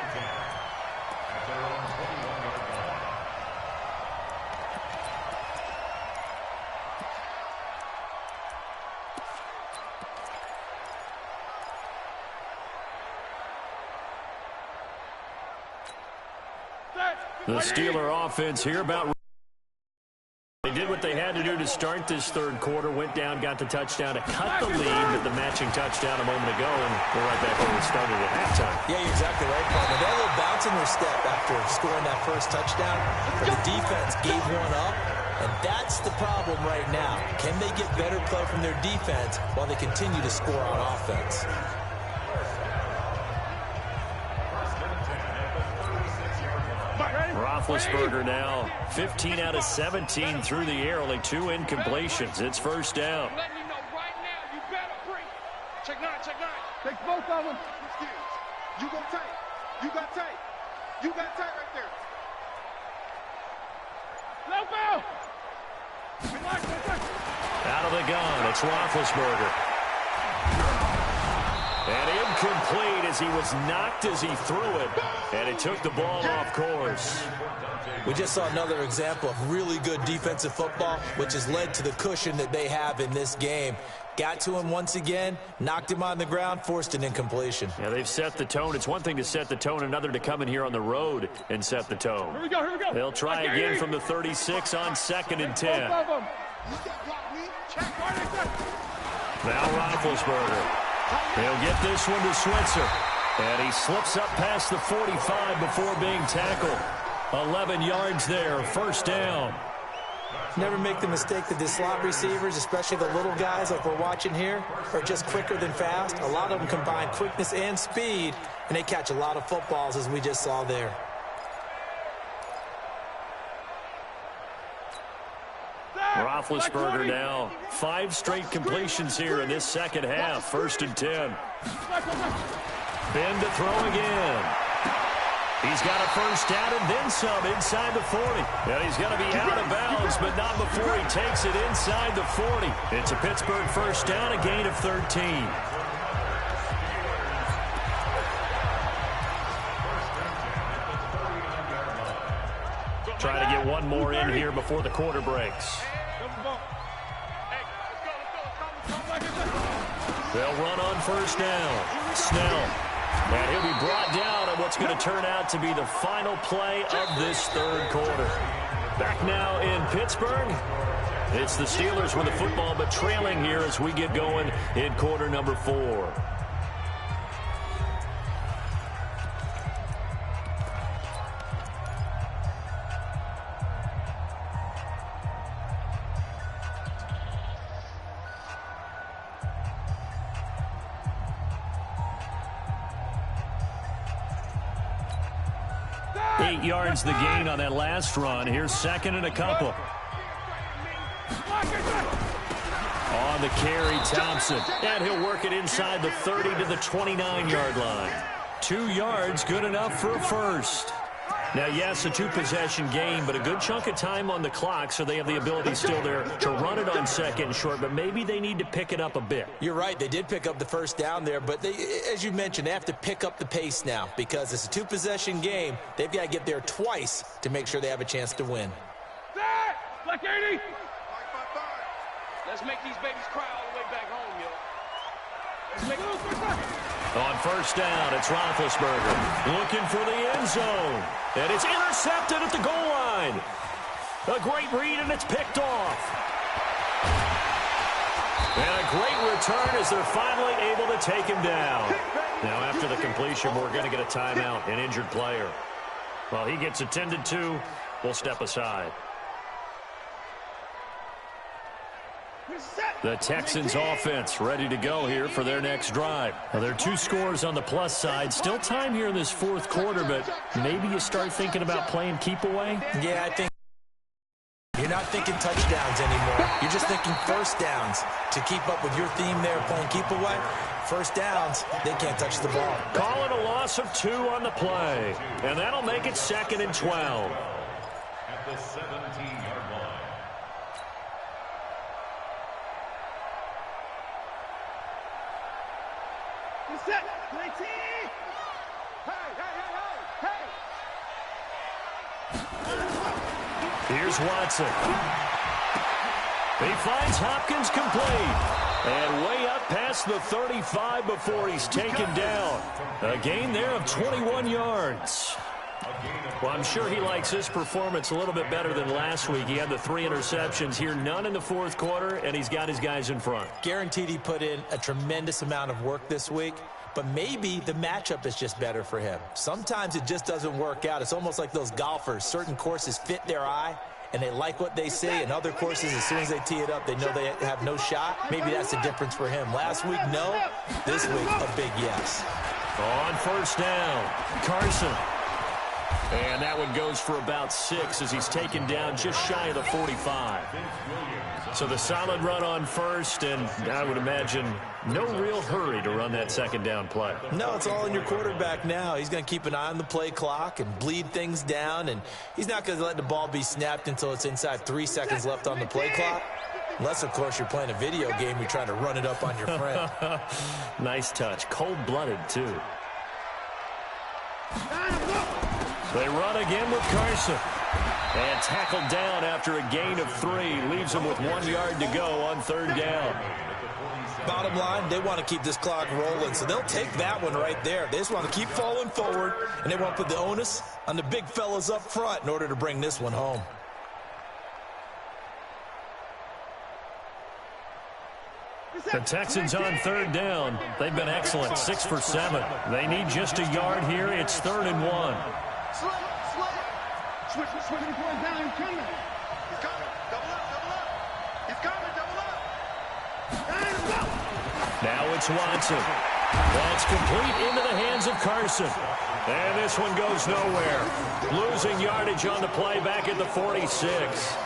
The Steeler offense here about... They did what they had to do to start this 3rd quarter, went down, got the touchdown to cut the lead with the matching touchdown a moment ago, and we're right back where we started at halftime. Yeah, you're exactly right, partner. They had a little bounce in their step after scoring that first touchdown, but the defense gave one up, and that's the problem right now. Can they get better play from their defense while they continue to score on offense? Roethlisberger now 15 out of 17 through the air, only 2 incompletions. It's first down. I'm letting you know right now, you better bring. Check 9, check 9. Take both of them. You go tight. You got tight. You got tight right there. Low ball. Out of the gun, it's Roethlisberger. And incomplete as he was knocked as he threw it. And it took the ball off course. We just saw another example of really good defensive football, which has led to the cushion that they have in this game. Got to him once again, knocked him on the ground, forced an incompletion. Yeah, they've set the tone. It's one thing to set the tone, another to come in here on the road and set the tone. Here we go, here we go. They'll try again from the 36 on 2nd and 10. Both of them. Now Roethlisberger. He'll get this one to Switzer. And he slips up past the 45 before being tackled. 11 yards there, first down. Never make the mistake that the slot receivers, especially the little guys like we're watching here, are just quicker than fast. A lot of them combine quickness and speed, and they catch a lot of footballs, as we just saw there. Roethlisberger now 5 straight completions here in this second half. First and 10. Ben to throw again. He's got a first down and then some inside the 40. And he's going to be out of bounds, but not before he takes it inside the 40. It's a Pittsburgh first down, a gain of 13. Trying to get one more in here before the quarter breaks. They'll run on first down. Snell. And he'll be brought down on what's going to turn out to be the final play of this third quarter. Back now in Pittsburgh. It's the Steelers with the football, but trailing here as we get going in quarter number 4. Yards the gain on that last run. Here's second and a couple. On the carry, Thompson. And he'll work it inside the 30 to the 29-yard line. 2 yards, good enough for a first. Now, yes, a 2-possession game, but a good chunk of time on the clock, so they have the ability still there to run it on second and short, but maybe they need to pick it up a bit. You're right. They did pick up the first down there, but they, as you mentioned, they have to pick up the pace now because it's a 2-possession game. They've got to get there twice to make sure they have a chance to win. Black 80. Let's make these babies cry all the way back home, yo. On first down, it's Roethlisberger looking for the end zone. And it's intercepted at the goal line. A great read, and it's picked off. And a great return as they're finally able to take him down. Now, after the completion, we're going to get a timeout, an injured player. While he gets attended to, we'll step aside. The Texans offense ready to go here for their next drive. Now, there are 2 scores on the plus side. Still time here in this fourth quarter, but maybe you start thinking about playing keep away? Yeah, I think you're not thinking touchdowns anymore. You're just thinking first downs. To keep up with your theme there, playing keep away, first downs, they can't touch the ball. Call it a loss of 2 on the play, and that'll make it 2nd and 12. At the 17-yard line. Set. 19. Hey. Here's Watson. He finds Hopkins complete. And way up past the 35 before he's taken down. A gain there of 21 yards. Well, I'm sure he likes his performance a little bit better than last week. He had the 3 interceptions here, none in the fourth quarter, and he's got his guys in front. Guaranteed he put in a tremendous amount of work this week, but maybe the matchup is just better for him. Sometimes it just doesn't work out. It's almost like those golfers. Certain courses fit their eye, and they like what they see, and other courses, as soon as they tee it up, they know they have no shot. Maybe that's the difference for him. Last week, no. This week, a big yes. On first down, Carson. And that one goes for about 6 as he's taken down just shy of the 45. So the solid run on first, and I would imagine no real hurry to run that second down play. No, it's all in your quarterback now. He's going to keep an eye on the play clock and bleed things down, and he's not going to let the ball be snapped until it's inside 3 seconds left on the play clock. Unless, of course, you're playing a video game, you're trying to run it up on your friend. Nice touch. Cold-blooded, too. They run again with Carson. And tackled down after a gain of 3. Leaves him with 1 yard to go on 3rd down. Bottom line, they want to keep this clock rolling, so they'll take that one right there. They just want to keep falling forward, and they want to put the onus on the big fellas up front in order to bring this one home. The Texans on 3rd down. They've been excellent, 6 for 7. They need just a yard here. It's 3rd and 1. Switch before he's down. He's coming. He's coming. Double up, double up. He's coming, double up. Now it's Watson. That's complete into the hands of Carson. And this one goes nowhere. Losing yardage on the play back at the 46.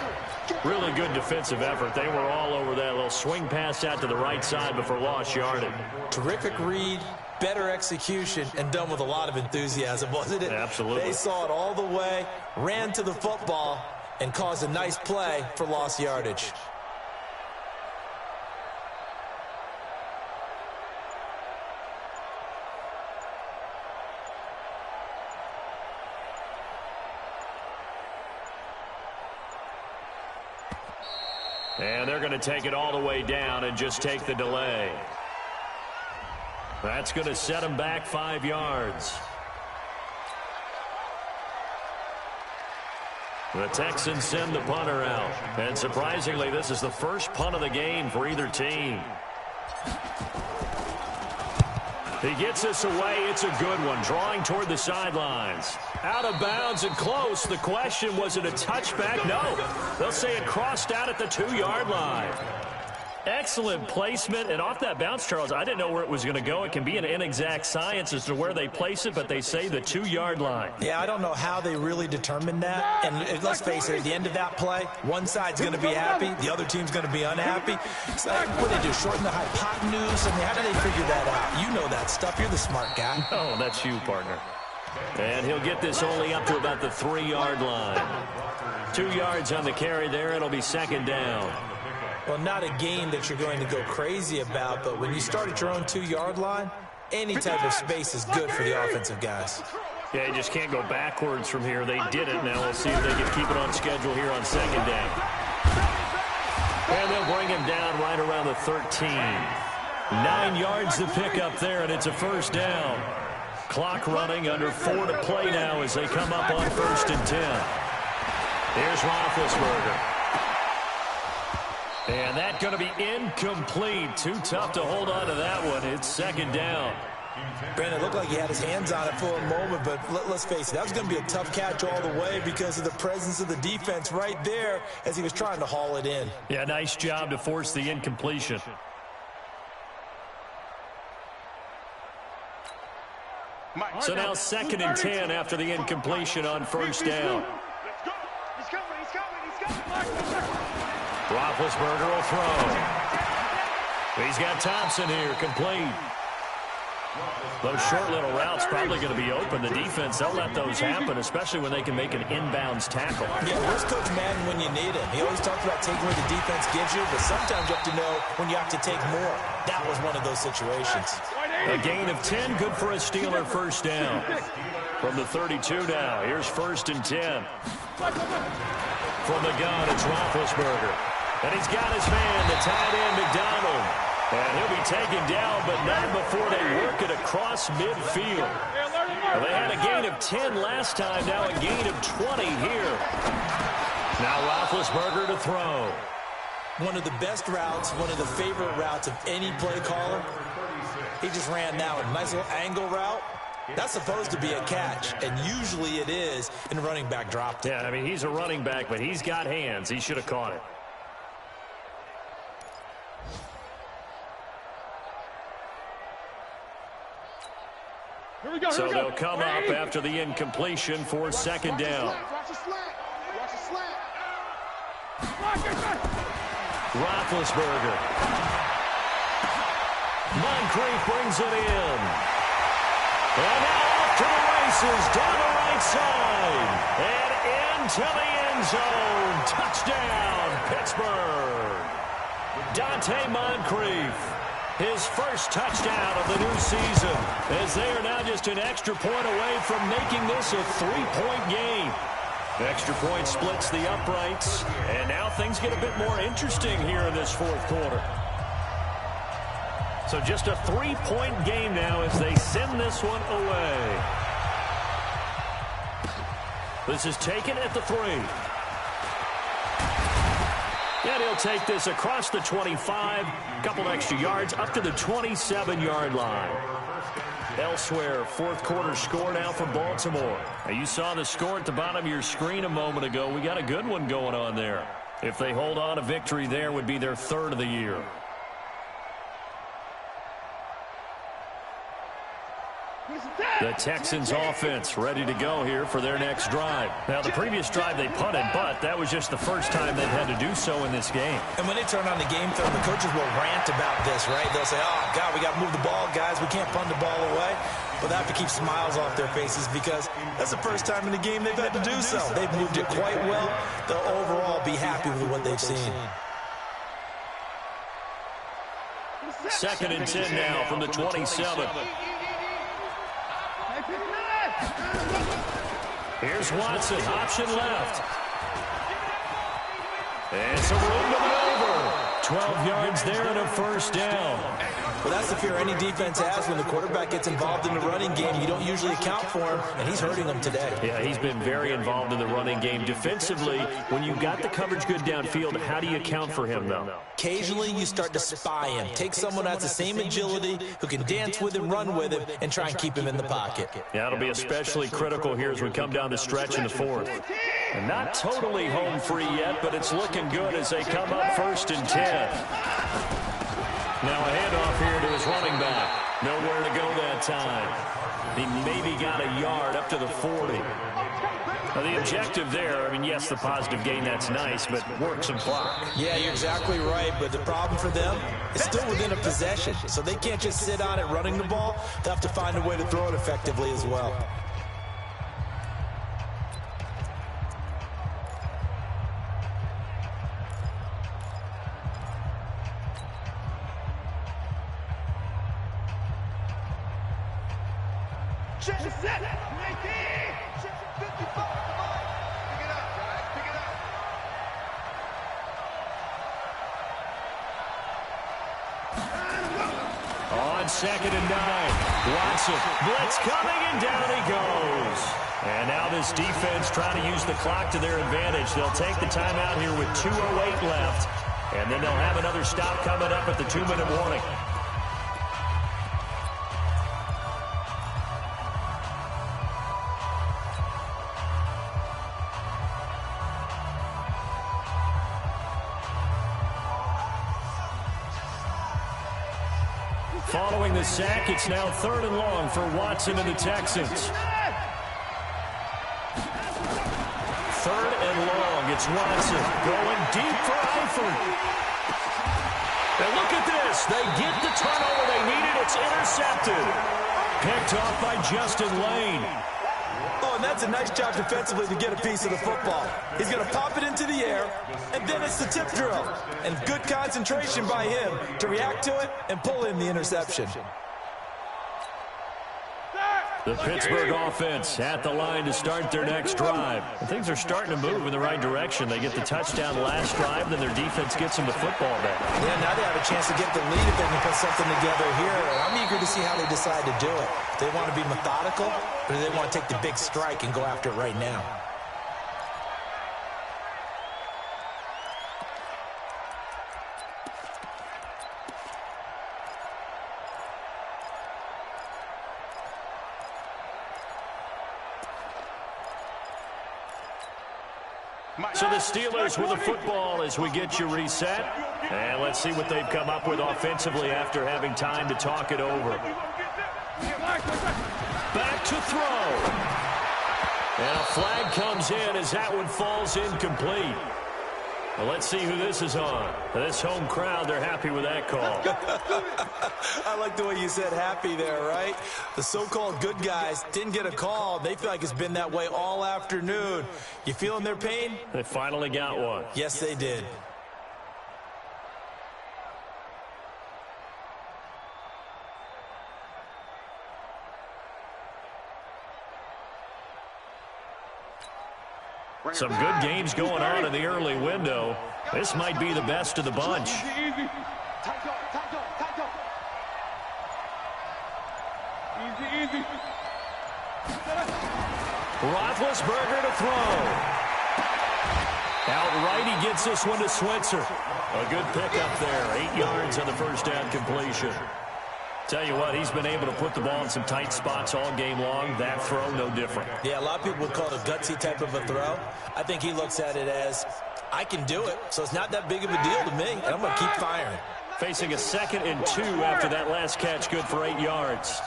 Really good defensive effort. They were all over that little swing pass out to the right side before lost yardage. Terrific read, better execution, and done with a lot of enthusiasm, wasn't it? Absolutely. They saw it all the way, ran to the football, and caused a nice play for lost yardage. And they're going to take it all the way down and just take the delay. That's going to set them back 5 yards. The Texans send the punter out. And surprisingly, this is the first punt of the game for either team. He gets this away. It's a good one. Drawing toward the sidelines. Out of bounds and close. The question, was it a touchback? No. They'll say it crossed out at the 2-yard line. Excellent placement. And off that bounce, Charles, I didn't know where it was going to go. It can be an inexact science as to where they place it, but they say the 2-yard line. Yeah, I don't know how they really determined that. And let's face it, at the end of that play, one side's going to be happy, the other team's going to be unhappy. So what do they do, shorten the hypotenuse? I mean, how do they figure that out? You know that stuff. You're the smart guy. Oh, that's you, partner. And he'll get this only up to about the 3-yard line. 2 yards on the carry there. It'll be 2nd down. Well, not a game that you're going to go crazy about, but when you start at your own 2-yard line, any type of space is good for the offensive guys. Yeah, you just can't go backwards from here. They did it. Now we'll see if they can keep it on schedule here on 2nd down. And they'll bring him down right around the 13. 9 yards to pick up there, and it's a 1st down. Clock running, under 4 to play now as they come up on 1st and 10. Here's Roethlisberger. And that's going to be incomplete. Too tough to hold on to that one. It's 2nd down. Brandon, it looked like he had his hands on it for a moment, but let's face it, that was going to be a tough catch all the way because of the presence of the defense right there as he was trying to haul it in. Yeah, nice job to force the incompletion. So now 2nd and 10 after the incompletion on 1st down. He's coming. Roethlisberger will throw. He's got Thompson here, complete. Those short little routes probably going to be open. The defense, they'll let those happen, especially when they can make an inbounds tackle. Yeah, where's Coach Madden when you need him? He always talks about taking what the defense gives you, but sometimes you have to know when you have to take more. That was one of those situations. A gain of 10, good for a Steeler 1st down. From the 32 now, here's 1st and 10. From the gun, it's Roethlisberger. And he's got his man, the tight end, McDonald. And he'll be taken down, but not before they work it across midfield. Well, they had a gain of 10 last time, now a gain of 20 here. Now Roethlisberger to throw. One of the best routes, one of the favorite routes of any play caller. He just ran that one. Nice little angle route. That's supposed to be a catch, and usually it is, and the running back dropped it. Yeah, I mean, he's a running back, but he's got hands. He should have caught it. So they'll come up after the incompletion for second down. Watch the slant. Watch the slant. Roethlisberger. Moncrief brings it in. And now off to the races, down the right side. And into the end zone. Touchdown, Pittsburgh. Dante Moncrief. His first touchdown of the new season, as they are now just an extra point away from making this a three-point game. Extra point splits the uprights, and now things get a bit more interesting here in this fourth quarter. So just a three-point game now as they send this one away. This is taken at the 3. And he'll take this across the 25, a couple extra yards, up to the 27-yard line. Elsewhere, fourth quarter score now for Baltimore. Now, you saw the score at the bottom of your screen a moment ago. We got a good one going on there. If they hold on, a victory there would be their third of the year. The Texans offense ready to go here for their next drive. Now, the previous drive they punted, but that was just the first time they've had to do so in this game. And when they turn on the game film, the coaches will rant about this, right? They'll say, oh, God, we got to move the ball, guys. We can't punt the ball away. But they have to keep smiles off their faces because that's the first time in the game they've had to do so. They've moved it quite well. They'll overall be happy with what they've seen. Second and 10 now from the 27. Here's Watson, option left. And some room to maneuver. 12 yards there and a first down. Well, that's the fear any defense has when the quarterback gets involved in the running game. You don't usually account for him, and he's hurting them today. Yeah, he's been very involved in the running game. Defensively, when you've got the coverage good downfield, how do you account for him, though? Occasionally, you start to spy him. Take someone who has the same agility, who can dance with him, run with him, and try and keep him in the pocket. Yeah, it'll be especially critical here as we come down the stretch in the fourth. And not totally home free yet, but it's looking good as they come up first and 10. Now a handoff here to his running back. Nowhere to go that time. He maybe got a yard up to the 40. Now the objective there, I mean, yes, the positive gain, that's nice, but work some clock. Yeah, you're exactly right, but the problem for them is still within a possession. So they can't just sit on it running the ball. They have to find a way to throw it effectively as well. Second and 9. Watson, blitz coming, and down he goes. And now this defense trying to use the clock to their advantage. They'll take the timeout here with 2:08 left. And then they'll have another stop coming up at the 2-minute warning. Following the sack, it's now 3rd and long for Watson and the Texans. 3rd and long, it's Watson going deep for Eifert. And look at this, they get the turnover they needed, it's intercepted. Picked off by Justin Lane. Oh, and that's a nice job defensively to get a piece of the football. He's going to pop it into the air, and then it's the tip drill. And good concentration by him to react to it and pull in the interception. The Pittsburgh offense at the line to start their next drive. And things are starting to move in the right direction. They get the touchdown last drive, then their defense gets them the football back. Yeah, now they have a chance to get the lead if they can put something together here. I'm eager to see how they decide to do it. Do they want to be methodical, or do they want to take the big strike and go after it right now? So the Steelers with the football as we get you reset. And let's see what they've come up with offensively after having time to talk it over. Back to throw. And a flag comes in as that one falls incomplete. Well, let's see who this is on. This home crowd, they're happy with that call. I like the way you said happy there, right? The so-called good guys didn't get a call. They feel like it's been that way all afternoon. You feeling their pain? They finally got one. Yes, they did. Some good games going on in the early window. This might be the best of the bunch. Easy. Easy. Roethlisberger to throw. Outright, he gets this one to Switzer. A good pickup there. 8 yards on the first down completion. Tell you what, he's been able to put the ball in some tight spots all game long. That throw, no different. Yeah, a lot of people would call it a gutsy type of a throw. I think he looks at it as, I can do it, so it's not that big of a deal to me, and I'm going to keep firing. Facing a 2nd and 2 after that last catch, good for 8 yards.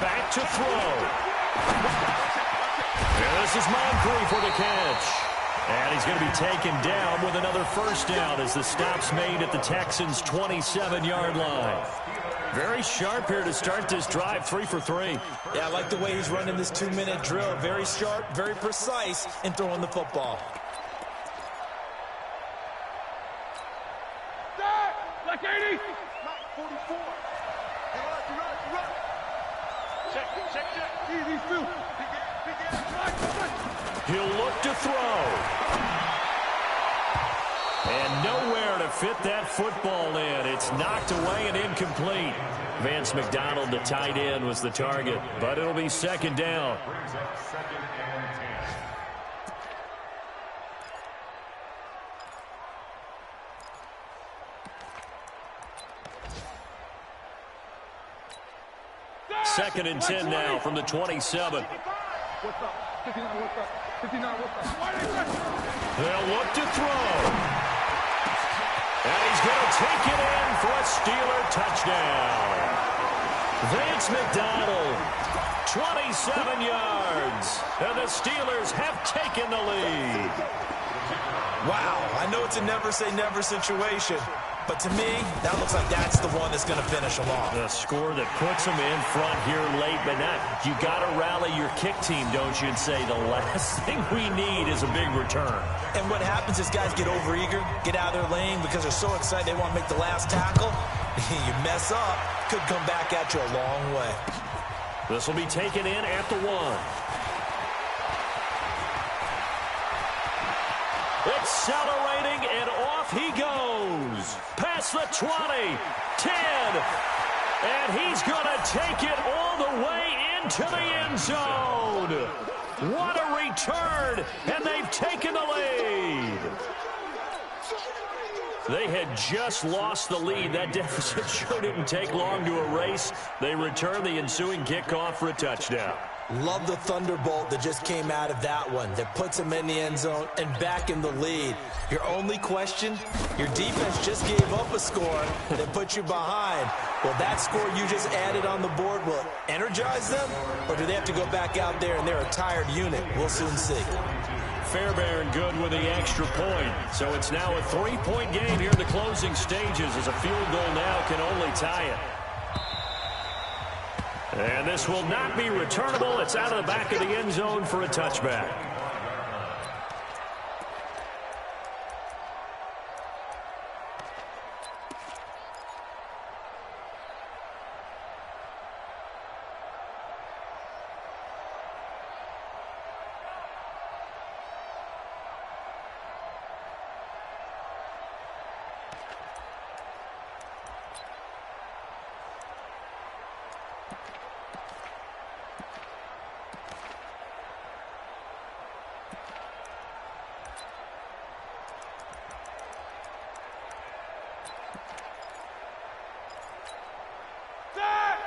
Back to throw. And this is Moncrief for the catch. And he's going to be taken down with another first down as the stop's made at the Texans' 27-yard line. Very sharp here to start this drive, 3 for 3. Yeah, I like the way he's running this 2-minute drill. Very sharp, very precise in throwing the football. Black 80. 44. Check. Easy, Stu. He'll look to throw. And nowhere to fit that football in. It's knocked away and incomplete. Vance McDonald, the tight end, was the target, but it'll be 2nd down. Brings up 2nd and 10. 2nd and 10 now from the 27. What's up? 59, what's up? 59, what's up? They'll look to throw. And he's going to take it in for a Steeler touchdown. Vance McDonald, 27 yards. And the Steelers have taken the lead. Wow, I know it's a never-say-never situation, but to me, that looks like that's the one that's going to finish them off. The score that puts them in front here late, but not. You got to rally your kick team, don't you, and say the last thing we need is a big return. And what happens is guys get overeager, get out of their lane because they're so excited they want to make the last tackle. You mess up, could come back at you a long way. This will be taken in at the 1. Accelerating, and off he goes. Past the 20, 10, and he's going to take it all the way into the end zone. What a return, and they've taken the lead. They had just lost the lead. That deficit sure didn't take long to erase. They return the ensuing kickoff for a touchdown. Love the thunderbolt that just came out of that one that puts them in the end zone and back in the lead. Your only question, your defense just gave up a score that put you behind. Will that score you just added on the board will energize them, or do they have to go back out there and they're a tired unit? We'll soon see. Fairbairn good with the extra point. So it's now a 3-point game here in the closing stages as a field goal now can only tie it. And this will not be returnable. It's out of the back of the end zone for a touchback.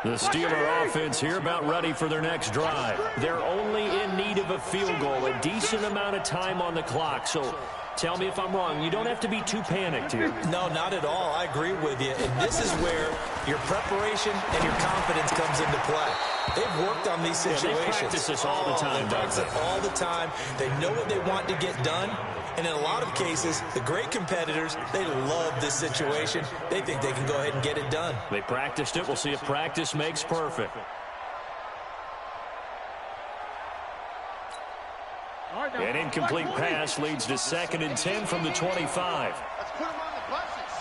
The Steeler offense here about ready for their next drive. They're only in need of a field goal, a decent amount of time on the clock. So Tell me if I'm wrong. You don't have to be too panicked here. No, not at all. I agree with you. And this is where your preparation and your confidence comes into play. They've worked on these situations. They practice this all the time. They practice it all the time. They know what they want to get done. And in a lot of cases, the great competitors, they love this situation. They think they can go ahead and get it done. They practiced it. We'll see if practice makes perfect. An incomplete pass leads to 2nd and 10 from the 25. Let's put him on the buses.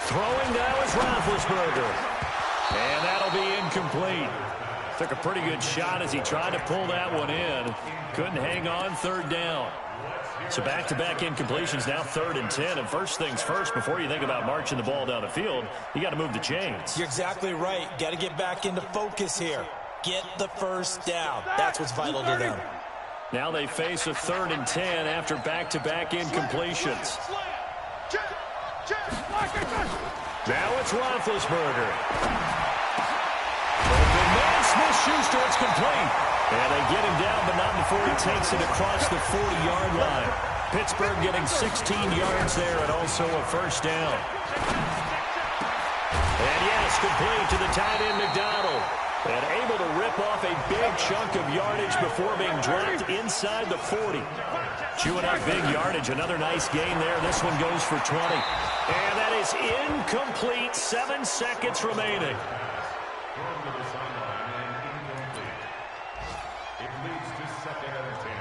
Throwing now is Roethlisberger. And that'll be incomplete. Took a pretty good shot as he tried to pull that one in. Couldn't hang on, 3rd down. So back-to-back incompletions, now 3rd and 10. And first things first, before you think about marching the ball down the field, you got to move the chains. You're exactly right. Got to get back into focus here. Get the first down. That's what's vital to them. Now they face a 3rd and 10 after back-to-back incompletions. Now it's Roethlisberger. Open man, Smith-Schuster, it's complete. And they get him down, but not before he takes it across the 40-yard line. Pittsburgh getting 16 yards there and also a first down. And yes, complete to the tight end McDonald. And able to rip off a big chunk of yardage before being dropped inside the 40. Chewing up big yardage. Another nice gain there. This one goes for 20. And that is incomplete. 7 seconds remaining. It leads to 2nd and 10.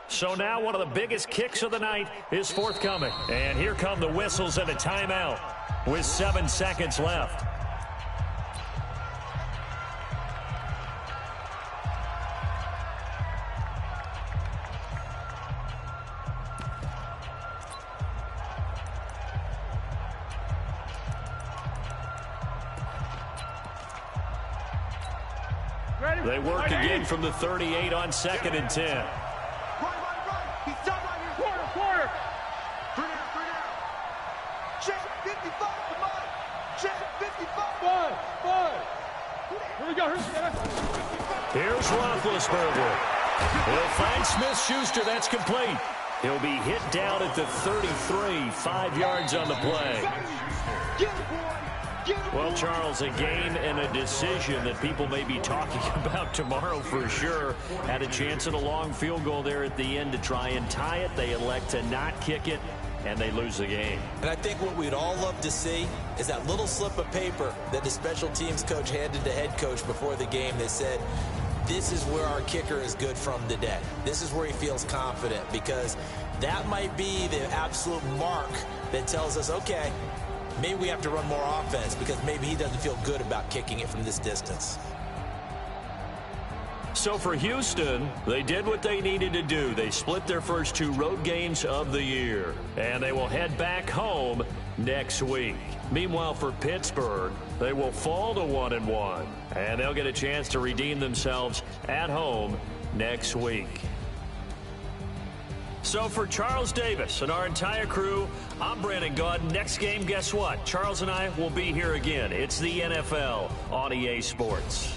So now one of the biggest kicks of the night is forthcoming. And here come the whistles and a timeout with 7 seconds left. They work again from the 38 on 2nd and 10. He's done right here. Quarter. 3 down. Check 55. Come on. Check 55. 5. Here we go. Here's Roethlisberger. He'll find Smith-Schuster. That's complete. He'll be hit down at the 33. 5 yards on the play. Well, Charles, a game and a decision that people may be talking about tomorrow for sure. Had a chance at a long field goal there at the end to try and tie it. They elect to not kick it, and they lose the game. And I think what we'd all love to see is that little slip of paper that the special teams coach handed the head coach before the game that said, this is where our kicker is good from today. This is where he feels confident, because that might be the absolute mark that tells us, okay, maybe we have to run more offense because maybe he doesn't feel good about kicking it from this distance. So for Houston, they did what they needed to do. They split their first 2 road games of the year, and they will head back home next week. Meanwhile, for Pittsburgh, they will fall to 1-1, and they'll get a chance to redeem themselves at home next week. So for Charles Davis and our entire crew, I'm Brandon Gaudin. Next game, guess what? Charles and I will be here again. It's the NFL on EA Sports.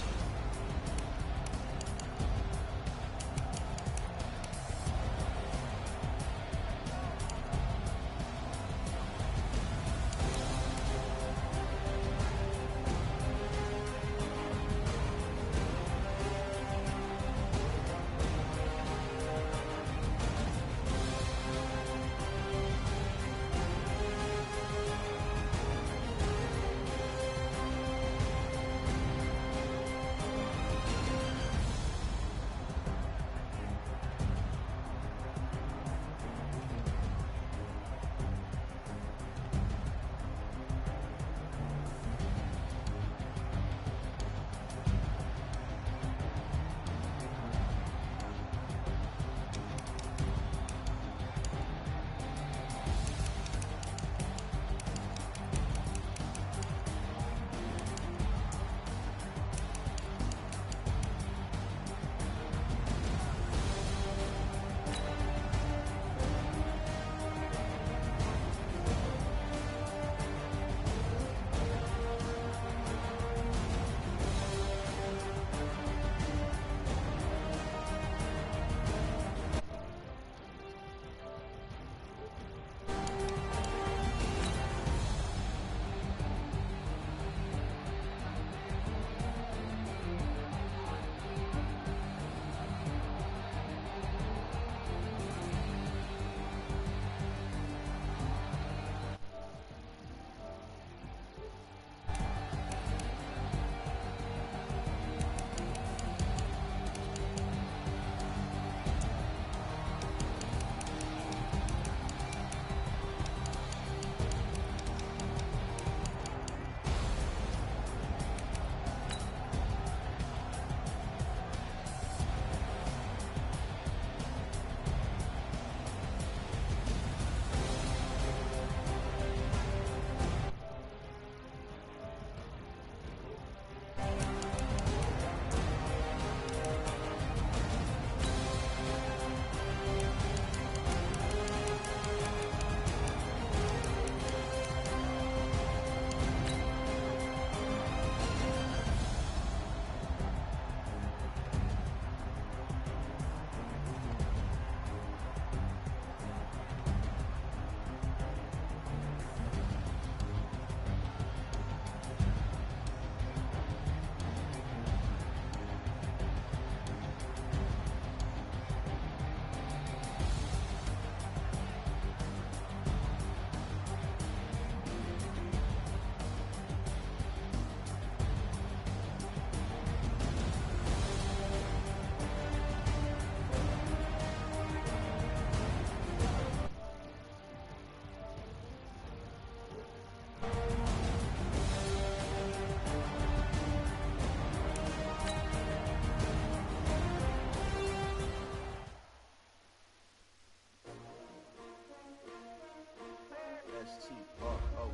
S-T-R-O.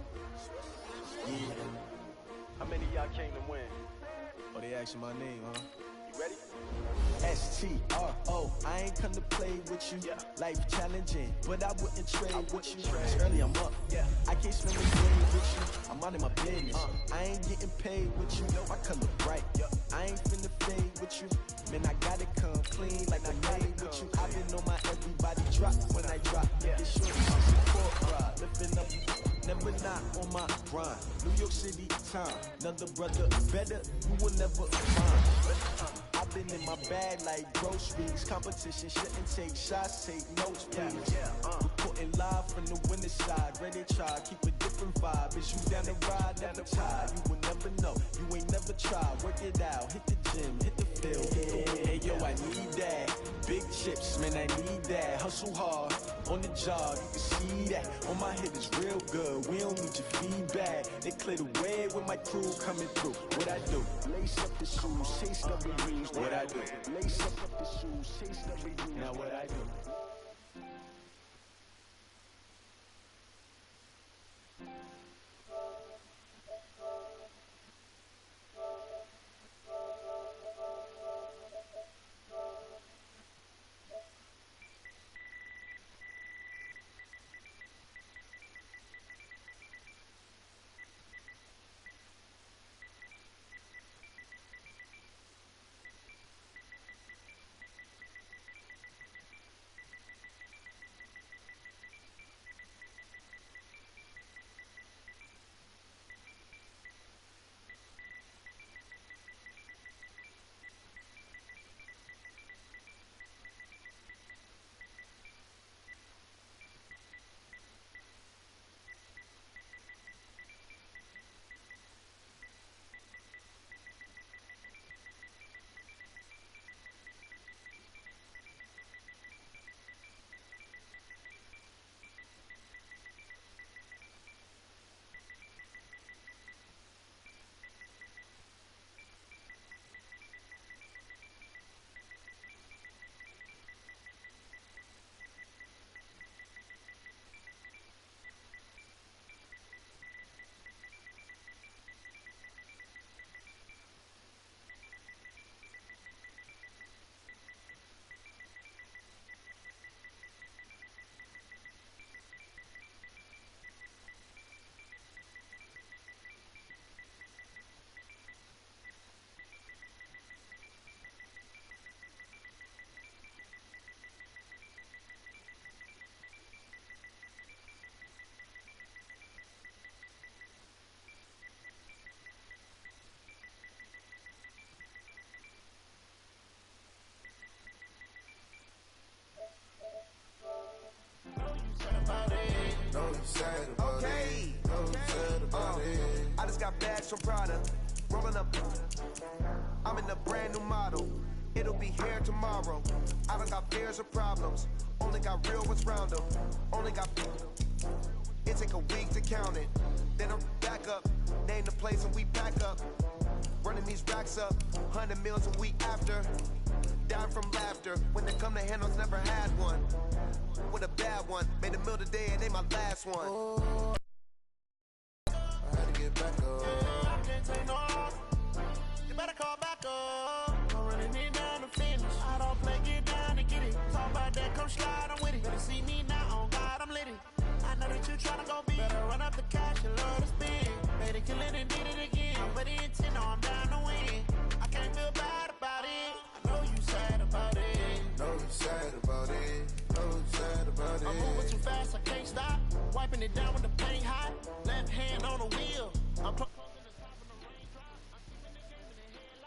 Yeah. How many of y'all came to win? Oh, they asking my name, huh? You ready? S-T-R-O. I ain't come to play with you. Life challenging, but I wouldn't trade with you. It's early, I'm up. I can't spend the day with you. I'm out of my business. I ain't getting paid with you. My color bright. I ain't finna fade with you. Man, I gotta come clean like I made with you. I've been on my everybody drop when I drop. It's sure to support ride. Lifting up, never not on my grind. New York City time. Another brother better, you will never find. I've been in my bag like groceries. Competition shouldn't take shots, take notes, please. Reporting live from the winning side. Ready to try, keep a different vibe. Is you down the ride, never tired. You will never know, you ain't never tried. Work it out, hit the gym, hit the field. Hey yo, I need that. Big chips, man, I need that. Hustle hard, on the job, you can see that. On my head is real good, we don't need your feedback. They clear the way with my crew coming through. What I do? Lace up the shoes, chase the reviews. What I do? Lace up the shoes, chase the reviews. Now what I do? I just got bags from Prada, rolling up. I'm in a brand new model. It'll be here tomorrow. I don't got fears or problems. Only got real ones round them. Only got. It take a week to count it. Then I'm back up. Name the place and we pack up. Running these racks up. 100 meals a week after. Dying from laughter. When they come to handles, never had one. With a bad one. Made a meal today and they my last one. Oh, I had to get back up. I can't take no. You better call back up. I'm running it down to finish. I don't play, get down to get it. Talk about that, come slide, I'm with it. Better see me now, on God, I'm lit it. I know that you tryna go big. Better run up the cash, you love to spend. Better kill it and did it again. I'm ready intent, no, I'm down to win. I can't feel bad about it. I know you sad about it. Know you sad about it. Know you sad about it. I'm moving too fast, I can't stop. Wiping it down when the paint hot. Left hand on the wheel.